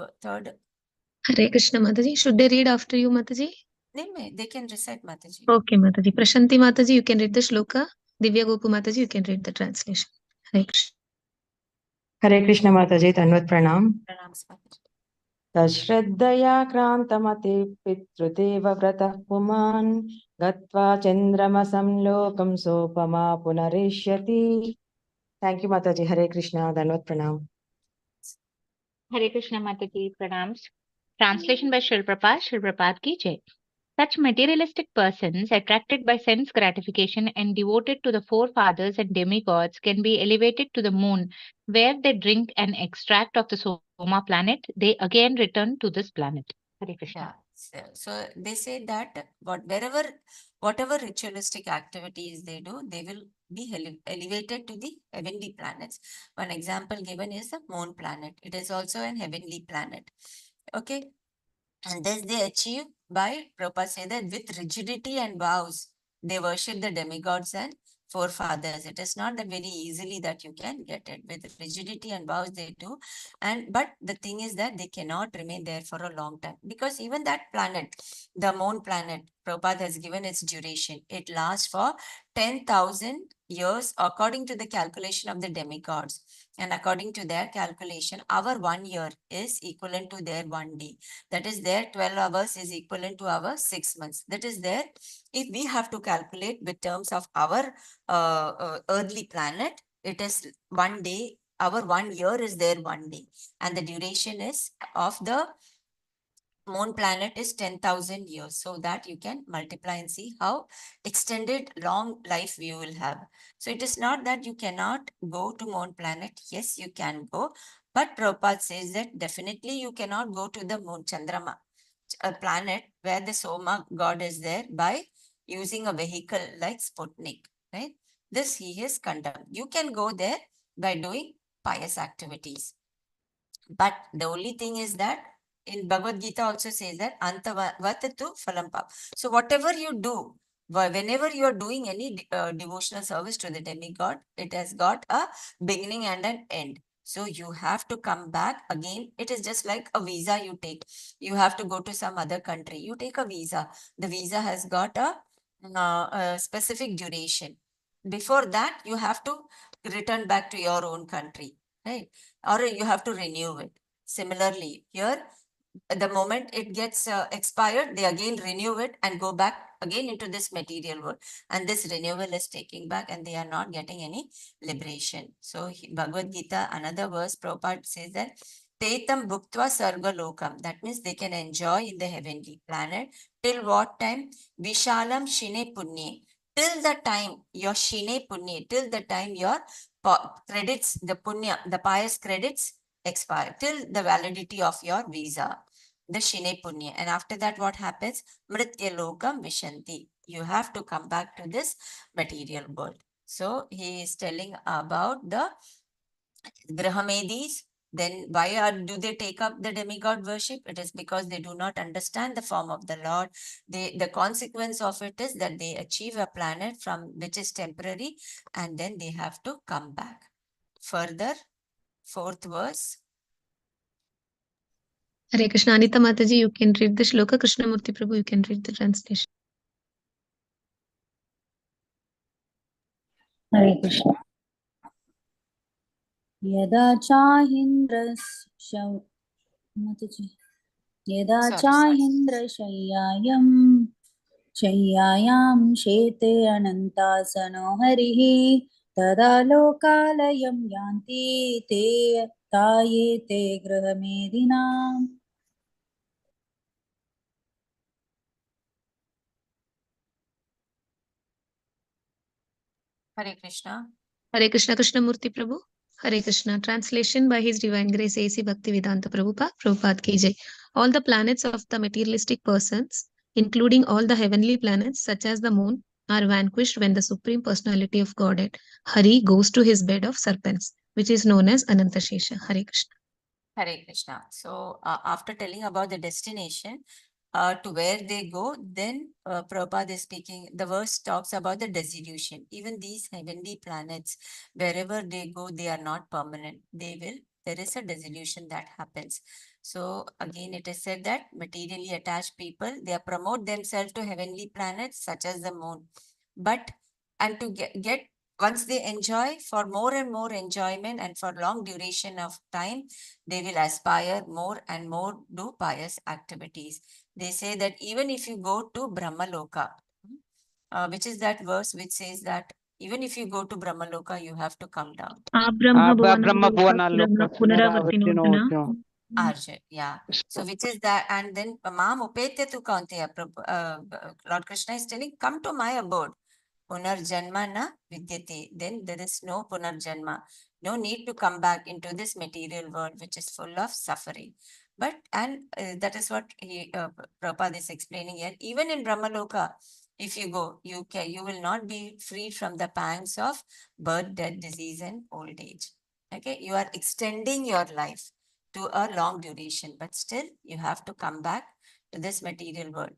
S2: Hare Krishna Mataji. Should they read after you, Mataji?
S1: They can recite, Mataji.
S2: Okay, Mataji. Prashanti Mataji, you can read the shloka. Divya Gopu Mataji, you can read the translation. Hare Krishna.
S9: Hare Krishna Mataji, Tanvat Pranam.
S1: Pranams, Mataji.
S9: तश्रद्धया क्रान्तमते पितृदेव व्रतः पुमान् गत्वा चन्द्रमसं लोकं सोपमा पुनरेष्यति. Thank you, Mataji. Hare Krishna, Danvat Pranam.
S10: Hare Krishna Mataji, pranams. Translation by Srila Prabhupada, Srila Prabhupada ki jai. Such materialistic persons, attracted by sense gratification and devoted to the forefathers and demigods, can be elevated to the moon, where they drink an extract of the Soma planet. They again return to this planet. Hare Krishna.
S1: Yeah. So they say that whatever ritualistic activities they do, they will be elevated to the heavenly planets. One example given is the moon planet. It is also an heavenly planet. Okay. And this they achieve by, Prabhupada say that with rigidity and vows, they worship the demigods and forefathers. It is not that very easily that you can get it. With rigidity and vows they do. But the thing is that they cannot remain there for a long time. Because even that planet, the moon planet, Prabhupada has given its duration. It lasts for 10,000 years according to the calculation of the demigods. And according to their calculation, our 1 year is equivalent to their 1 day. That is their 12 hours is equivalent to our 6 months. That is there. If we have to calculate with terms of our earthly planet, it is 1 day. Our 1 year is their 1 day. And the duration is of the moon planet is 10,000 years. So that you can multiply and see how extended long life we will have. So it is not that you cannot go to moon planet. Yes, you can go. But Prabhupada says that definitely you cannot go to the moon Chandrama, a planet where the Soma god is there, by using a vehicle like Sputnik, right? This he has condemned. You can go there by doing pious activities. But the only thing is that in Bhagavad Gita also says that antavatatu phalampap. So whatever you do, whenever you are doing any devotional service to the demigod, it has got a beginning and an end. So you have to come back again. It is just like a visa you take. You have to go to some other country. You take a visa. The visa has got a specific duration. Before that, you have to return back to your own country, right? Or you have to renew it. Similarly, here, the moment it gets expired, they again renew it and go back again into this material world. And this renewal is taking back and they are not getting any liberation. So Bhagavad Gita, another verse, Prabhupada says that, Tetam bhuktva sarga lokam. That means they can enjoy in the heavenly planet. Till what time? Vishalam shine punye. Till the time your shine punye, till the time your credits, the punya, the pious credits expire, till the validity of your visa, the shine punya. And after that, what happens? Mritya lokam vishanti. You have to come back to this material world. So he is telling about the Grahamedis. Then why do they take up the demigod worship? It is because they do not understand the form of the Lord. The consequence of it is that they achieve a planet from which is temporary, and then they have to come back. Further, fourth verse.
S2: Hare Krishna. Anita Mataji, you can read the shloka. Krishnamurti Prabhu, you can read the translation.
S11: Hare Krishna. यदा चाहीन्द्रशय्यायां शेते अनन्तासनो हरिः तदा लोकालयं यान्ति ते तायेते गृहमेधिनाम्.
S1: Hare Krishna.
S2: Hare Krishna. Krishnamurti Prabhu. Hare Krishna. Translation by His Divine Grace A.C. Bhaktivedanta Prabhupada. Prabhupada ki jai. All the planets of the materialistic persons, including all the heavenly planets such as the moon, are vanquished when the Supreme Personality of Godhead, Hari, goes to his bed of serpents. which is known as Anantashesha. Hare Krishna.
S1: Hare Krishna. So after telling about the destination, to where they go, then Prabhupada is speaking, the verse talks about the dissolution. Even these heavenly planets, wherever they go, they are not permanent. There is a dissolution that happens. So again, it is said that materially attached people, they promote themselves to heavenly planets such as the moon. But, and to get once they enjoy for more and more enjoyment and for long duration of time, they will aspire more and more do pious activities. They say that even if you go to Brahmaloka, which is that verse which says that even if you go to Brahmaloka, you have to come down.
S2: Brahma
S4: Brahma Bhuvana
S2: Bhuvana
S4: Loka
S2: Punaravartinodana.
S4: Punaravartino.
S1: Arjun, yeah. So which is that, and then Mam Upetya tu Kaunteya, Lord Krishna is telling, come to my abode. Punarjanma na vidyate. Then there is no punarjanma. No need to come back into this material world, which is full of suffering. But, and that is what Prabhupada is explaining here. Even in Brahmaloka, if you go, you will not be freed from the pangs of birth, death, disease, and old age. Okay, you are extending your life to a long duration, but still you have to come back to this material world.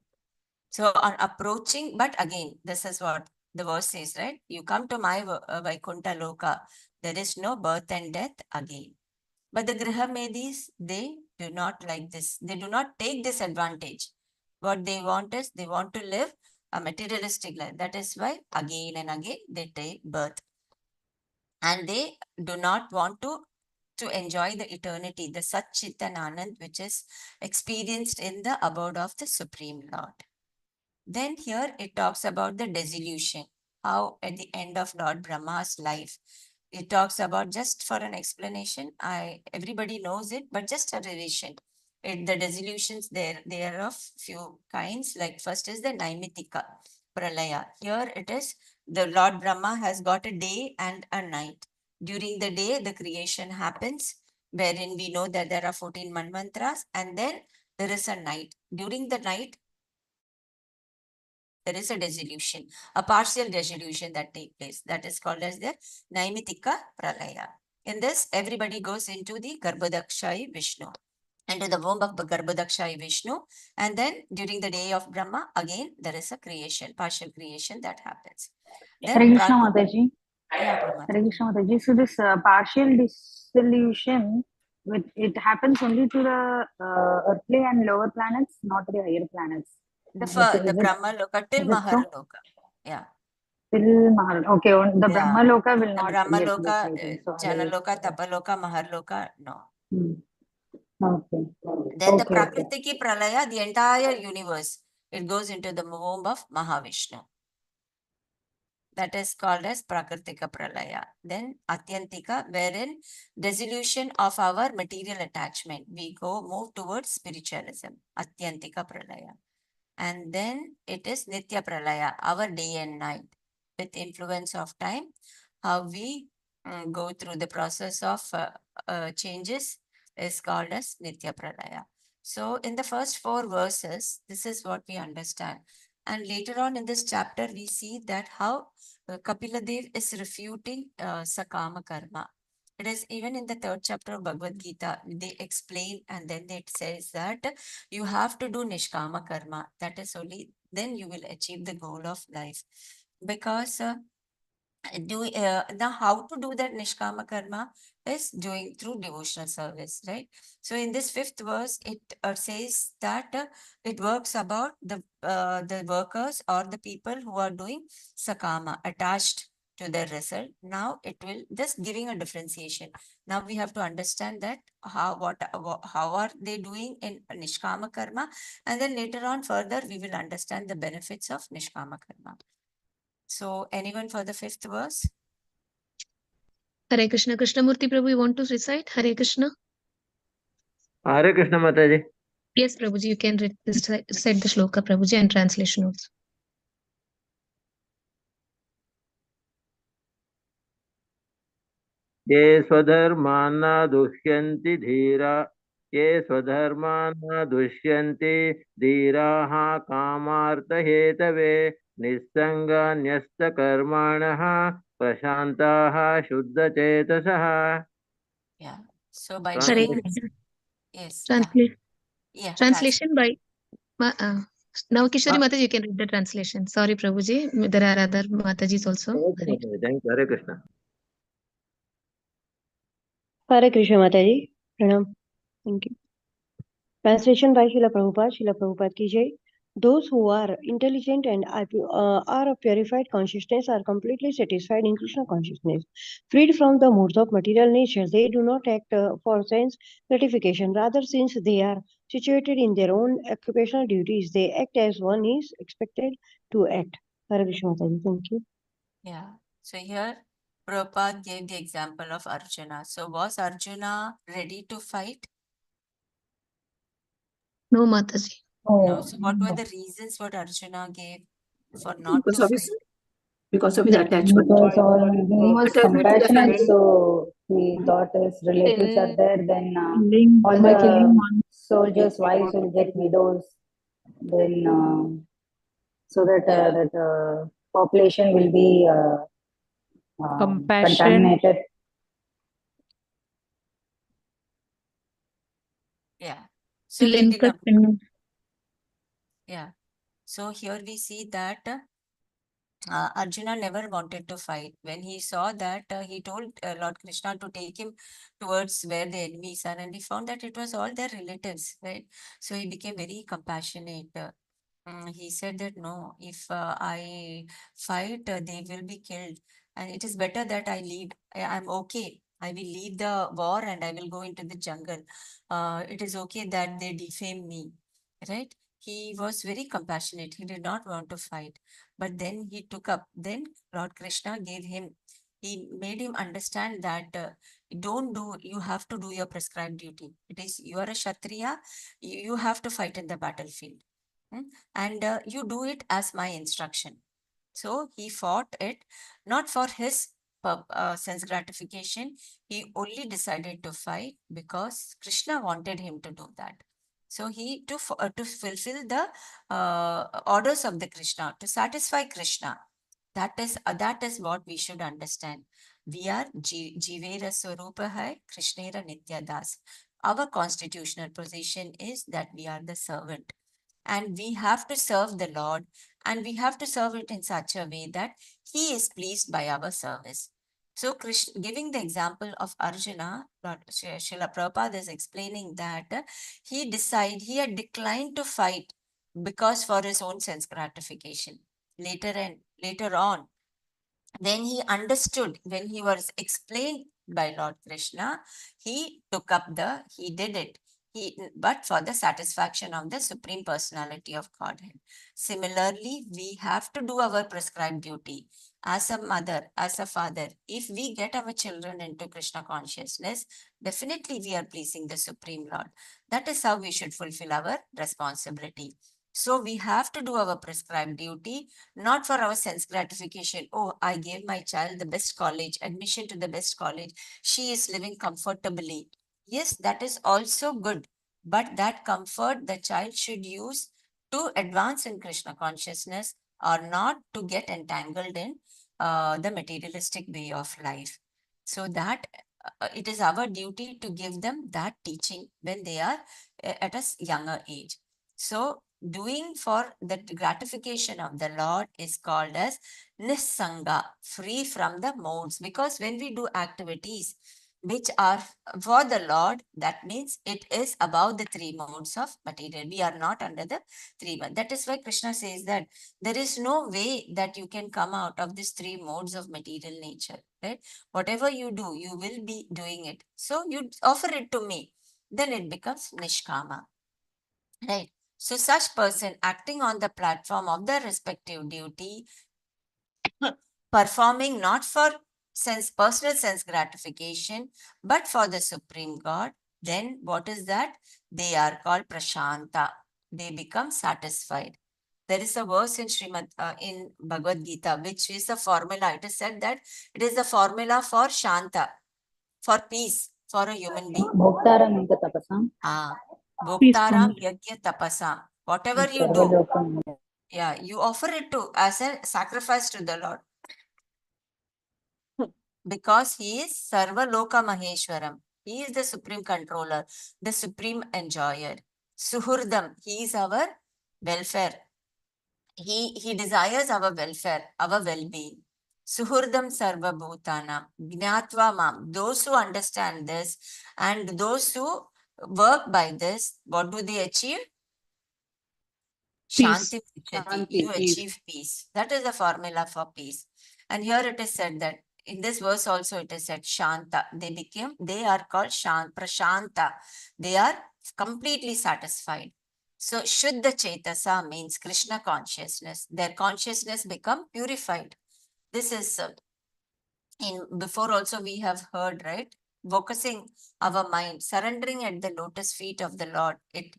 S1: So on approaching, but again, this is what the verse says, right? You come to my Vaikuntha Loka, there is no birth and death again. But the Grihamedis, they do not like this. They do not take this advantage. What they want is, they want to live a materialistic life. That is why again and again they take birth. And they do not want to enjoy the eternity, the Sat Chit and Anand, which is experienced in the abode of the Supreme Lord. Then here it talks about the dissolution, how at the end of Lord Brahma's life, it talks about, just for an explanation, everybody knows it, but just a revision. The dissolutions, they are of few kinds. Like first is the Naimitika Pralaya. Here it is, the Lord Brahma has got a day and a night. During the day, the creation happens, wherein we know that there are 14 manvantras, and then there is a night. During the night, there is a dissolution, a partial dissolution that takes place. That is called as the Naimitika Pralaya. In this, everybody goes into the Garbhodakshai Vishnu, into the womb of Garbhodakshai Vishnu. And then during the day of Brahma, again, there is a creation, partial creation that happens.
S3: Hare
S1: Then
S3: Krishna Mataji.
S1: Yeah,
S3: Hare
S1: Prabhupada.
S3: Krishna Mataji. So this partial dissolution, it happens only to the earthly and lower planets, not to the higher planets.
S1: The Brahma Loka till Mahara Loka. Yeah.
S3: Till Mahar. Okay, the Brahma Loka will
S1: The
S3: not
S1: Brahma
S3: get
S1: Loka,
S3: this, I think. So
S1: Janaloka, Tapaloka, Maharloka, no.
S3: Okay.
S1: Then the
S3: Okay.
S1: Prakritiki Pralaya, the entire universe, it goes into the womb of Mahavishnu. That is called as Prakritika Pralaya. Then Atyantika, wherein dissolution of our material attachment. We move towards spiritualism. Atyantika Pralaya. And then it is Nitya Pralaya, our day and night. With influence of time, how we go through the process of changes is called as Nitya Pralaya. So in the first 4 verses, this is what we understand. And later on in this chapter, we see that how Kapila Dev is refuting Sakama Karma. It is even in the 3rd chapter of Bhagavad Gita, they explain, and then it says that you have to do Nishkama Karma. That is only, then you will achieve the goal of life. Because now how to do that Nishkama Karma is doing through devotional service, right? So in this 5th verse, it says that it works about the workers or the people who are doing Sakama, attached to their result. Now it will just giving a differentiation. Now we have to understand that how are they doing in Nishkama Karma, and then later on further we will understand the benefits of Nishkama Karma. So anyone for the 5th verse?
S2: Hare Krishna. Krishnamurti Prabhu, you want to recite? Hare Krishna.
S12: Hare Krishna Mataji.
S2: Yes, Prabhuji, you can recite the shloka, Prabhuji, and translation also.
S12: ये स्वधर्मान् दुष्यन्ति धीरा ये स्वधर्मान् दुष्यन्ति धीराः कामार्थहेतवे निस्सङ्गन्यस्तकर्माणः प्रशान्ताः शुद्धचेतसः.
S1: Yeah. So by
S2: Hare
S1: doing,
S2: Krishna.
S1: yes,
S2: Translation. Translation by now Kishori Mataji, you can read the translation. Sorry, Prabhuji. There are other Matajis also.
S12: Thank you. Hare Krishna.
S13: Hare Krishna Mataji. Pranam. Thank you. Translation by Srila Prabhupada ki jai. Those who are intelligent and are of purified consciousness are completely satisfied in Krishna consciousness. Freed from the moods of material nature, they do not act for sense gratification. Rather, since they are situated in their own occupational duties, they act as one is expected to act. Hare Krishna Mataji. Thank you.
S1: Yeah. So here Prabhupada gave the example of Arjuna. So was Arjuna ready to fight?
S2: No, Mataji.
S1: No. So what were the reasons what Arjuna gave for not to fight?
S8: Because of his attachment.
S3: Because he was
S8: Attachment to the
S3: compassionate,
S8: family.
S3: so he thought his relatives are there, then all
S11: by killing
S3: the
S11: one.
S3: soldiers' wives will get widows, then so that that population will be
S6: Compassion.
S3: contaminated.
S1: Yeah. So he did not.
S2: Linka.
S1: Yeah. So here we see that Arjuna never wanted to fight. When he saw that, he told Lord Krishna to take him towards where the enemies are, and he found that it was all their relatives, right? So he became very compassionate. He said that no, if I fight, they will be killed, and it is better that I leave. I'm okay. I will leave the war and I will go into the jungle. It is okay that they defame me, right? He was very compassionate. He did not want to fight. But then he took up, then Lord Krishna gave him, he made him understand that you have to do your prescribed duty. It is, you are a Kshatriya, you have to fight in the battlefield. And you do it as my instruction. So he fought it not for his sense gratification. He only decided to fight because Krishna wanted him to do that. So he to fulfill the orders of the Krishna, to satisfy Krishna. That is what we should understand. We are Jivera Swarupa Hai, Krishnera Nitya Das. Our constitutional position is that we are the servant. And we have to serve the Lord, and we have to serve it in such a way that he is pleased by our service. So Krishna, giving the example of Arjuna, Lord Srila Prabhupada is explaining that he had declined to fight because for his own sense gratification. Later on, when he understood, when he was explained by Lord Krishna, he did it. But for the satisfaction of the Supreme Personality of Godhead. Similarly, we have to do our prescribed duty. As a mother, as a father, if we get our children into Krishna consciousness, definitely we are pleasing the Supreme Lord. That is how we should fulfill our responsibility. So we have to do our prescribed duty, not for our sense gratification. Oh, I gave my child the best college, admission to the best college. She is living comfortably. Yes, that is also good. But that comfort the child should use to advance in Krishna consciousness, or not to get entangled in the materialistic way of life. So that it is our duty to give them that teaching when they are at a younger age. So doing for the gratification of the Lord is called as Nissanga, free from the modes. Because when we do activities which are for the Lord, that means it is above the three modes of material. We are not under the three modes. That is why Krishna says that there is no way that you can come out of these three modes of material nature, right? Whatever you do, you will be doing it. So you offer it to me, then it becomes Nishkama, right? So such person acting on the platform of their respective duty, performing not for personal sense gratification, but for the Supreme God, then what is that? They are called Prashanta. They become satisfied. There is a verse in Shrimad, in Bhagavad Gita, which is a formula. It is said that it is the formula for Shanta, for peace, for a human being.
S3: Bhoktaram Yajna Tapasam.
S1: Bhoktaram Yajna Tapasam. Whatever you do, yeah, you offer it to as a sacrifice to the Lord. Because he is Sarva Loka Maheshwaram. He is the supreme controller, the supreme enjoyer. Suhurdam, he is our welfare. He desires our welfare, our well-being. Suhurdam sarva bhutana, gnatva mam. Those who understand this and those who work by this, what do they achieve?
S2: Peace.
S1: Shanti Prichati,
S4: Shanti,
S1: you
S4: peace.
S1: achieve peace. That is the formula for peace. And here it is said that in this verse also it is said Shanta. They are called Prashanta. They are completely satisfied. So Shuddha Chaitasa means Krishna consciousness. Their consciousness become purified. This is before also we have heard, right? Focusing our mind, surrendering at the lotus feet of the Lord. It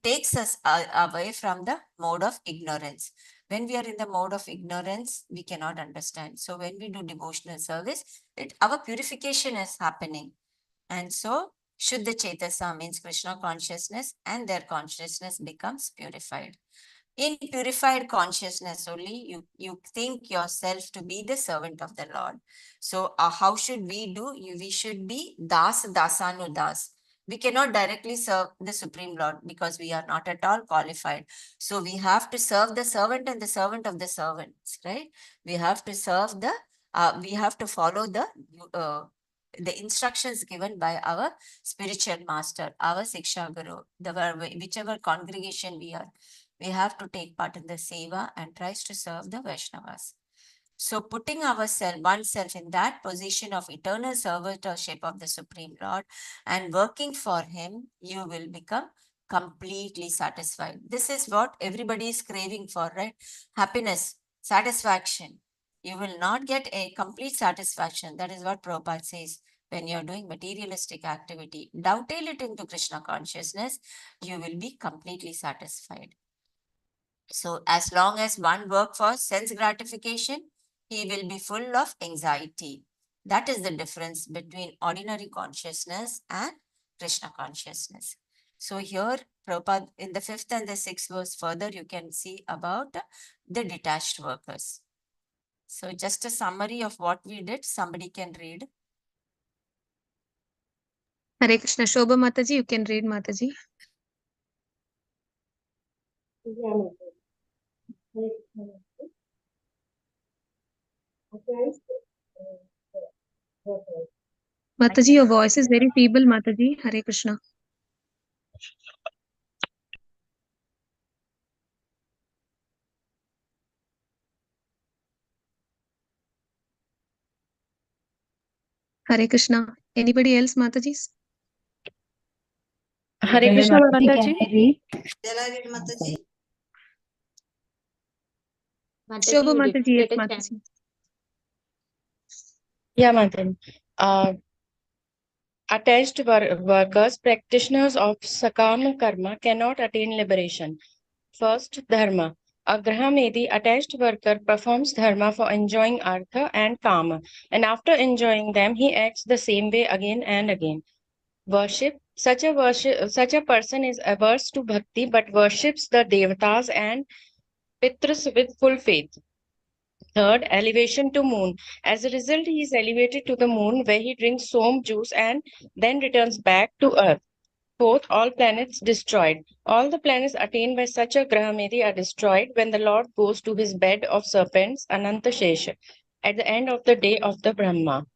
S1: takes us away from the mode of ignorance. When we are in the mode of ignorance, we cannot understand. So when we do devotional service, our purification is happening. And so Shuddha Chaitasa means Krishna consciousness, and their consciousness becomes purified. In purified consciousness only, you think yourself to be the servant of the Lord. So how should we do? We should be das dasanu das. We cannot directly serve the Supreme Lord because we are not at all qualified. So we have to serve the servant and the servant of the servants, right? We have to serve we have to follow the instructions given by our spiritual master, our Siksha Guru, whichever congregation we are. We have to take part in the seva and tries to serve the Vaishnavas. So putting oneself in that position of eternal servitorship of the Supreme Lord and working for him, you will become completely satisfied. This is what everybody is craving for, right? Happiness, satisfaction. You will not get a complete satisfaction. That is what Prabhupada says. When you're doing materialistic activity, dovetail it into Krishna consciousness, you will be completely satisfied. So as long as one works for sense gratification, he will be full of anxiety. That is the difference between ordinary consciousness and Krishna consciousness. So here, Prabhupada, in the 5th and the 6th verse further, you can see about the detached workers. So just a summary of what we did, somebody can read.
S2: Hare Krishna. Shobha Mataji, you can read, Mataji. Mataji, your voice is very feeble, Mataji. Hare Krishna. Hare Krishna. Anybody else, Mataji?
S9: Hare Krishna,
S5: Mataji, can I read?
S14: Shall I read, Mataji?
S2: Shobha
S10: you didn't
S2: Mataji, yes,
S10: get a chance.
S2: Mataji.
S9: Yeah, Mataji. Attached workers, practitioners of Sakama Karma cannot attain liberation. First, Dharma. A Grahamedi attached worker performs dharma for enjoying artha and kama, and after enjoying them, he acts the same way again and again. Worship. Such a person is averse to bhakti but worships the devatas and pitras with full faith. Third, elevation to moon. As a result, he is elevated to the moon where he drinks som juice and then returns back to earth. Fourth, all planets destroyed. All the planets attained by such a Grahamedi are destroyed when the Lord goes to his bed of serpents, Ananta Shesha, at the end of the day of the Brahma.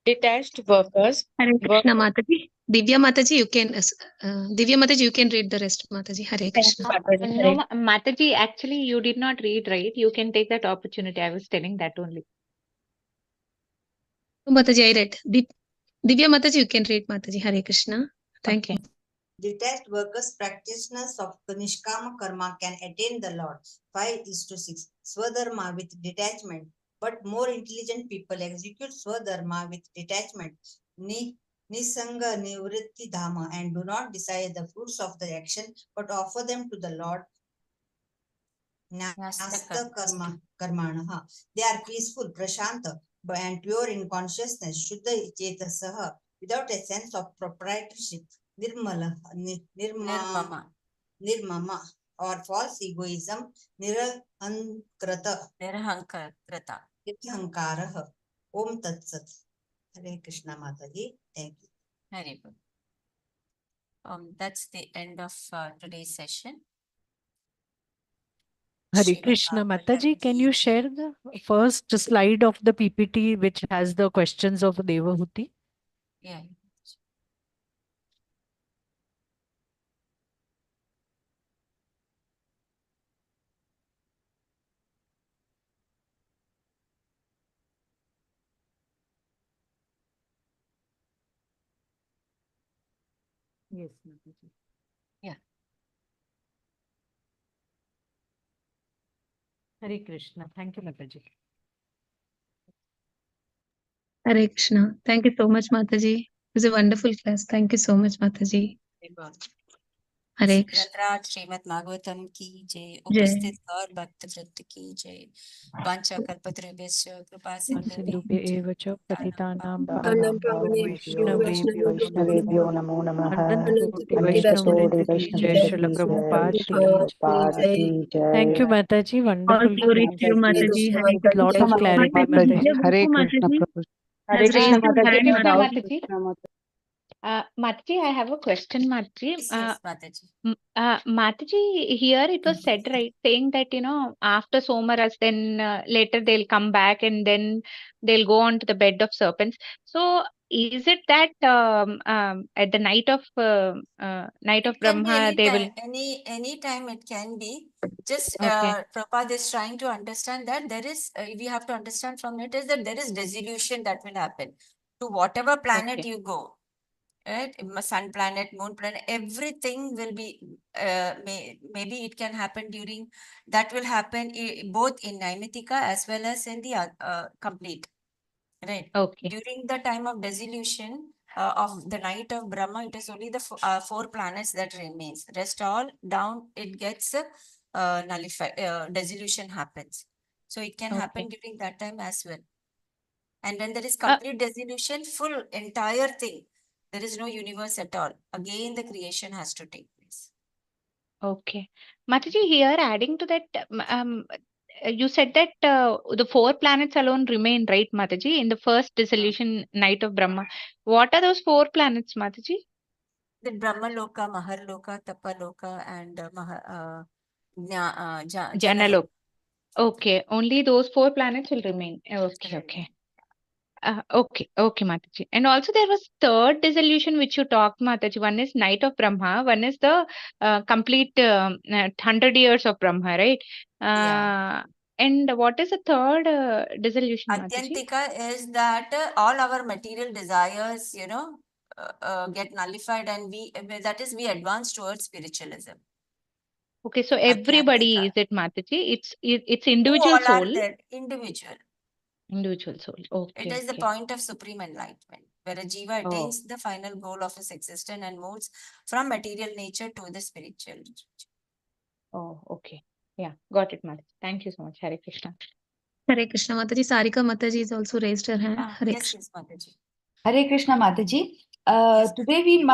S9: Detached workers.
S2: Hare Krishna, Mataji. Divya Mataji, you can read the rest, Mataji. Hare Krishna.
S10: No, Mataji, actually, you did not read, right? You can take that opportunity. I was telling that only.
S2: Mataji, I read. Divya Mataji, you can read, Mataji. Hare Krishna. Thank you.
S14: Detached workers, practitioners of Nishkama Karma can attain the Lord. 5:6. Swadharma with detachment. But more intelligent people execute Swadharma with detachment. Nisanga Nivritti Dhamma, and do not desire the fruits of the action, but offer them to the Lord. Nasta Karmanaha. They are peaceful, Prashanta, and pure in consciousness, Shuddha Chetasaha, without a sense of proprietorship. Nirmama, or false egoism, Nirahankrata. Om Tat Sat. Hare Krishna Mataji. Thank you.
S1: Very good. That's the end of today's session.
S6: Hare
S1: Srimad
S6: Krishna
S1: Bhagavatam
S6: Mataji, can
S1: ki
S6: you
S1: jai.
S6: share the first slide of the PPT which has the questions of Devahuti?
S1: Yeah.
S6: Yes, Mataji.
S1: Yeah.
S6: Hare Krishna. Thank you, Mataji.
S2: Hare Krishna. Thank you so much, Mataji. It was a wonderful class. Thank you so much, Mataji.
S1: Very good.
S2: Hare Krishna.
S1: ग्रंथराज Shrimad Bhagavatam की जय,
S2: Jai.
S1: उपस्थित और भक्त वृत्त की जय। वांछा कल्पतरुभ्यश्च कृपा
S6: सिन्धुभ्य एव च पतितानां
S8: Pranam
S6: पावनेभ्यो
S8: Pavaneshu
S6: वैष्णवेभ्यो नमो
S4: वैष्णवेभ्यो
S6: नमः।
S4: नमो नमः।
S6: अनंत कोटि
S8: Anantakoti
S6: वैष्णव
S8: Vaishnava
S6: वृंद
S4: कोटि
S6: की
S8: Ki
S6: जय,
S4: वैष्णव
S8: Jai.
S6: श्रील
S4: की जय,
S6: प्रभुपाद की
S4: श्रील
S8: Prabhupada
S6: जय।
S4: Prabhupada
S8: Ki Jai.
S4: की जय।
S6: Thank you, Mataji.
S2: All
S6: Wonderful
S2: glory
S6: class.
S2: to you,
S8: Hare
S2: Mataji.
S8: Krishna
S2: Hare
S6: With
S8: Mataji.
S6: lot
S2: Krishna.
S6: of
S8: Thank you.
S6: clarity,
S2: Mataji,
S6: Mataji.
S2: Vidya
S4: Hare
S2: Vasu
S4: Krishna
S2: Mataji
S4: Prabhu.
S2: has raised her
S10: Hare
S2: hand.
S10: Krishna
S2: Mataji.
S10: Mataji.
S4: Krishna Mataji.
S10: Mataji, I have a question, Mataji.
S1: Yes, yes, Mataji.
S10: Mataji, here it was said, right, saying that, after Somaras, then later they'll come back and then they'll go on to the bed of serpents. So, is it that at the night of
S1: It can be
S10: Brahma,
S1: any
S10: they will?
S1: time, any time it can be. Just
S10: Okay.
S1: Prabhupada is trying to understand that there is, we have to understand from it is that there is dissolution that will happen to whatever planet
S10: Okay.
S1: you go. Right? Sun planet, moon planet, everything will be, maybe it can happen during, that will happen both in Naimitika as well as in the complete. Right.
S10: Okay.
S1: During the time of dissolution of the night of Brahma, it is only the four planets that remains. Rest all down, it gets nullified. Dissolution happens. So it can happen
S10: Okay.
S1: during that time as well. And when there is
S10: Uh,
S1: complete dissolution, full entire thing, there is no universe at all. Again, the creation has to take place.
S10: Okay. Mataji, here adding to that, you said that the four planets alone remain, right, Mataji, in the first dissolution night of Brahma. What are those four planets, Mataji?
S1: The Brahma Loka, Mahar Loka, Tapa Loka, and Jana
S10: Janalok.
S1: Loka.
S10: Okay, only those four planets will remain. Okay, okay. Okay, Mataji. And also there was third dissolution which you talked, Mataji. One is night of Brahma. One is the complete 100 years of Brahma, right?
S1: Yeah.
S10: And what is the third dissolution, Mataji?
S1: Atyantika is that all our material desires, get nullified, and that is we advance towards spiritualism.
S10: Okay, so everybody is it, Mataji? It's individual
S1: Who all
S10: soul.
S1: are there? Individual.
S10: Individual soul. Okay,
S1: It is the
S10: okay.
S1: point of supreme enlightenment, where a jiva attains the final goal of his existence and moves from material nature to the spiritual.
S10: Oh, okay. Yeah, got it, Mataji. Thank you so much. Hare Krishna.
S2: Hare Krishna Mataji. Sarika Mataji has also raised her hand. Hare
S1: Yes,
S2: Krishna.
S1: yes, Mataji.
S5: Hare Krishna Mataji.
S1: Yes.
S5: Today we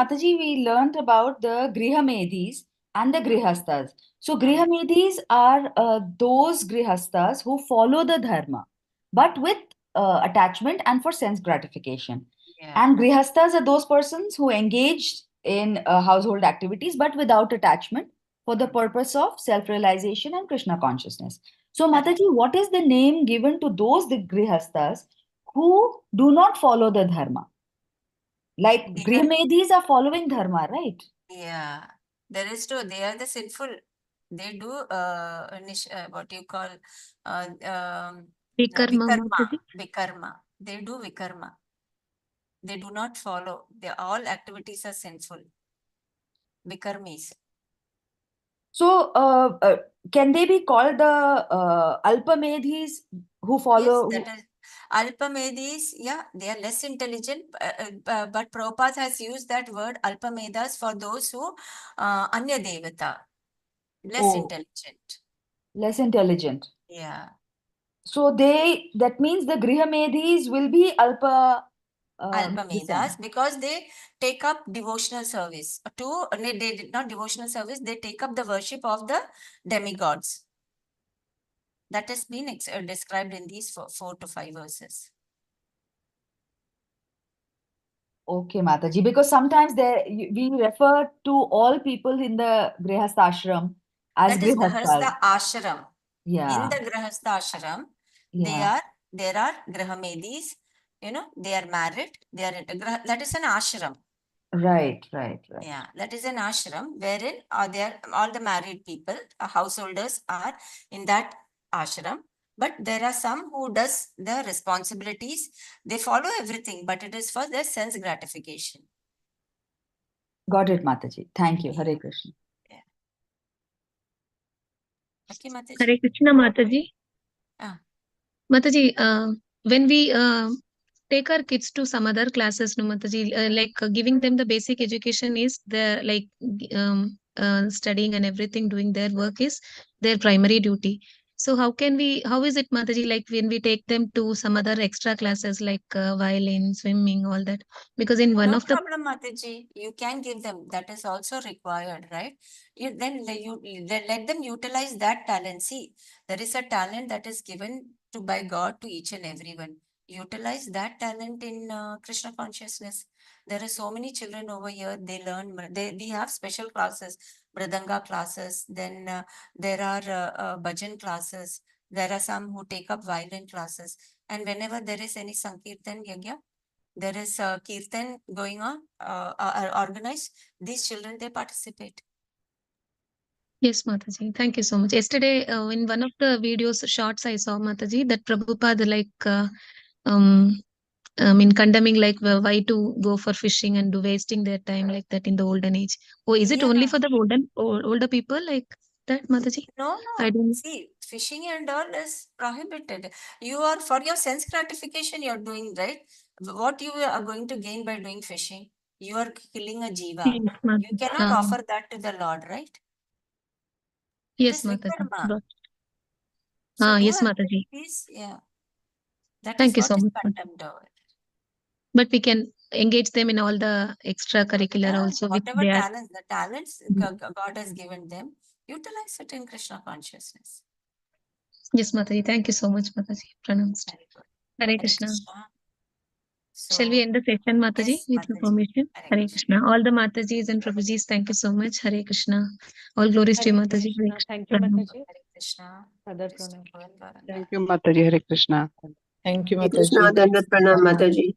S5: learned about the Grihamedis and the Grihastas. So Grihamedis are those Grihastas who follow the dharma, but with attachment and for sense gratification.
S1: Yeah.
S5: And Grihastas are those persons who engage in household activities, but without attachment for the purpose of self-realization and Krishna consciousness. So Mataji, what is the name given to those Grihastas who do not follow the dharma? Like Grihamedis are following dharma, right?
S1: Yeah. There is too. They are the sinful. They do what you call
S2: Vikarma
S1: vikarma.
S2: Mataji.
S1: Vikarma. They do vikarma. They do not follow. All activities are sinful. Vikarmis.
S5: So, can they be called the Alpamedhis who follow?
S1: Yes, that is Alpamedis. Yeah, they are less intelligent, but Prabhupada has used that word Alpamedas for those who Anya Devata, less intelligent.
S5: Less intelligent.
S1: Yeah.
S5: So that means the Grihamedhis will be
S1: Alpamedas, because they take up devotional service. They not devotional service, they take up the worship of the demigods. That has been described in these 4 to 5 verses.
S5: Okay, Mataji, because sometimes we refer to all people in the Grihastha ashram as
S1: That is
S5: Grihasthas.
S1: Grihastha ashram.
S5: Yeah.
S1: In the Grihastha ashram,
S5: Yeah.
S1: there are Grihamedis, they are married, that is an ashram.
S5: Right.
S1: Yeah, that is an ashram wherein all the married people, householders are in that ashram. But there are some who does the responsibilities. They follow everything, but it is for their sense gratification.
S5: Got it, Mataji. Thank you. Hare Krishna.
S1: Yeah. Okay, Mataji.
S2: Hare Krishna, Mataji. Mataji, when we take our kids to some other classes, no, Mataji, giving them the basic education is the studying and everything, doing their work is their primary duty. So how is it, Mataji, like when we take them to some other extra classes like violin, swimming, all that? Because in one
S1: No
S2: of the
S1: problem, Mataji. You can give them. That is also required, right? Then let them utilize that talent. See, there is a talent that is given by God to each and everyone. Utilize that talent in Krishna consciousness. There are so many children over here. They learn. We have special classes, Mridanga classes. Then there are bhajan classes. There are some who take up violin classes. And whenever there is any Sankirtan Yagya, there is a Kirtan going on, organized. These children, they participate.
S2: Yes, Mataji. Thank you so much. Yesterday, in one of the videos, shorts I saw, Mataji, that Prabhupada condemning why to go for fishing and do wasting their time like that in the olden age. Oh, is it only for the older people like that, Mataji?
S1: No.
S2: I don't.
S1: See, fishing and all is prohibited. You are, for your sense gratification, you're doing, right? What you are going to gain by doing fishing? You are killing a jiva.
S2: Yes,
S1: You cannot offer that to the Lord, right?
S2: Yes,
S1: it is
S2: Mataji.
S1: vikarma. So
S2: Yes, Mataji.
S1: Yeah. That
S2: Thank
S1: is
S2: you
S1: what
S2: so
S1: is
S2: much.
S1: condemned over.
S2: But we can engage them in all the extracurricular also.
S1: Whatever talents, the talents God has given them, utilize it in Krishna consciousness.
S2: Yes, Mataji. Thank you so much, Mataji. Pronounced. Hare Krishna. Shall we end the session, Mataji,
S1: Yes,
S2: with your
S1: Mataji.
S2: permission? Hare Krishna. All the Matajis and Prabhujis, thank you so much. Hare Krishna. All glories to you, Mataji. Hare Krishna.
S6: Thank you, Mataji.
S1: Hare Krishna.
S6: Sadar Pranam.
S4: Thank you, Mataji. Hare Krishna.
S7: Thank you,
S8: Hare Krishna,
S7: Mataji.
S8: Dandat Pranam, Mataji.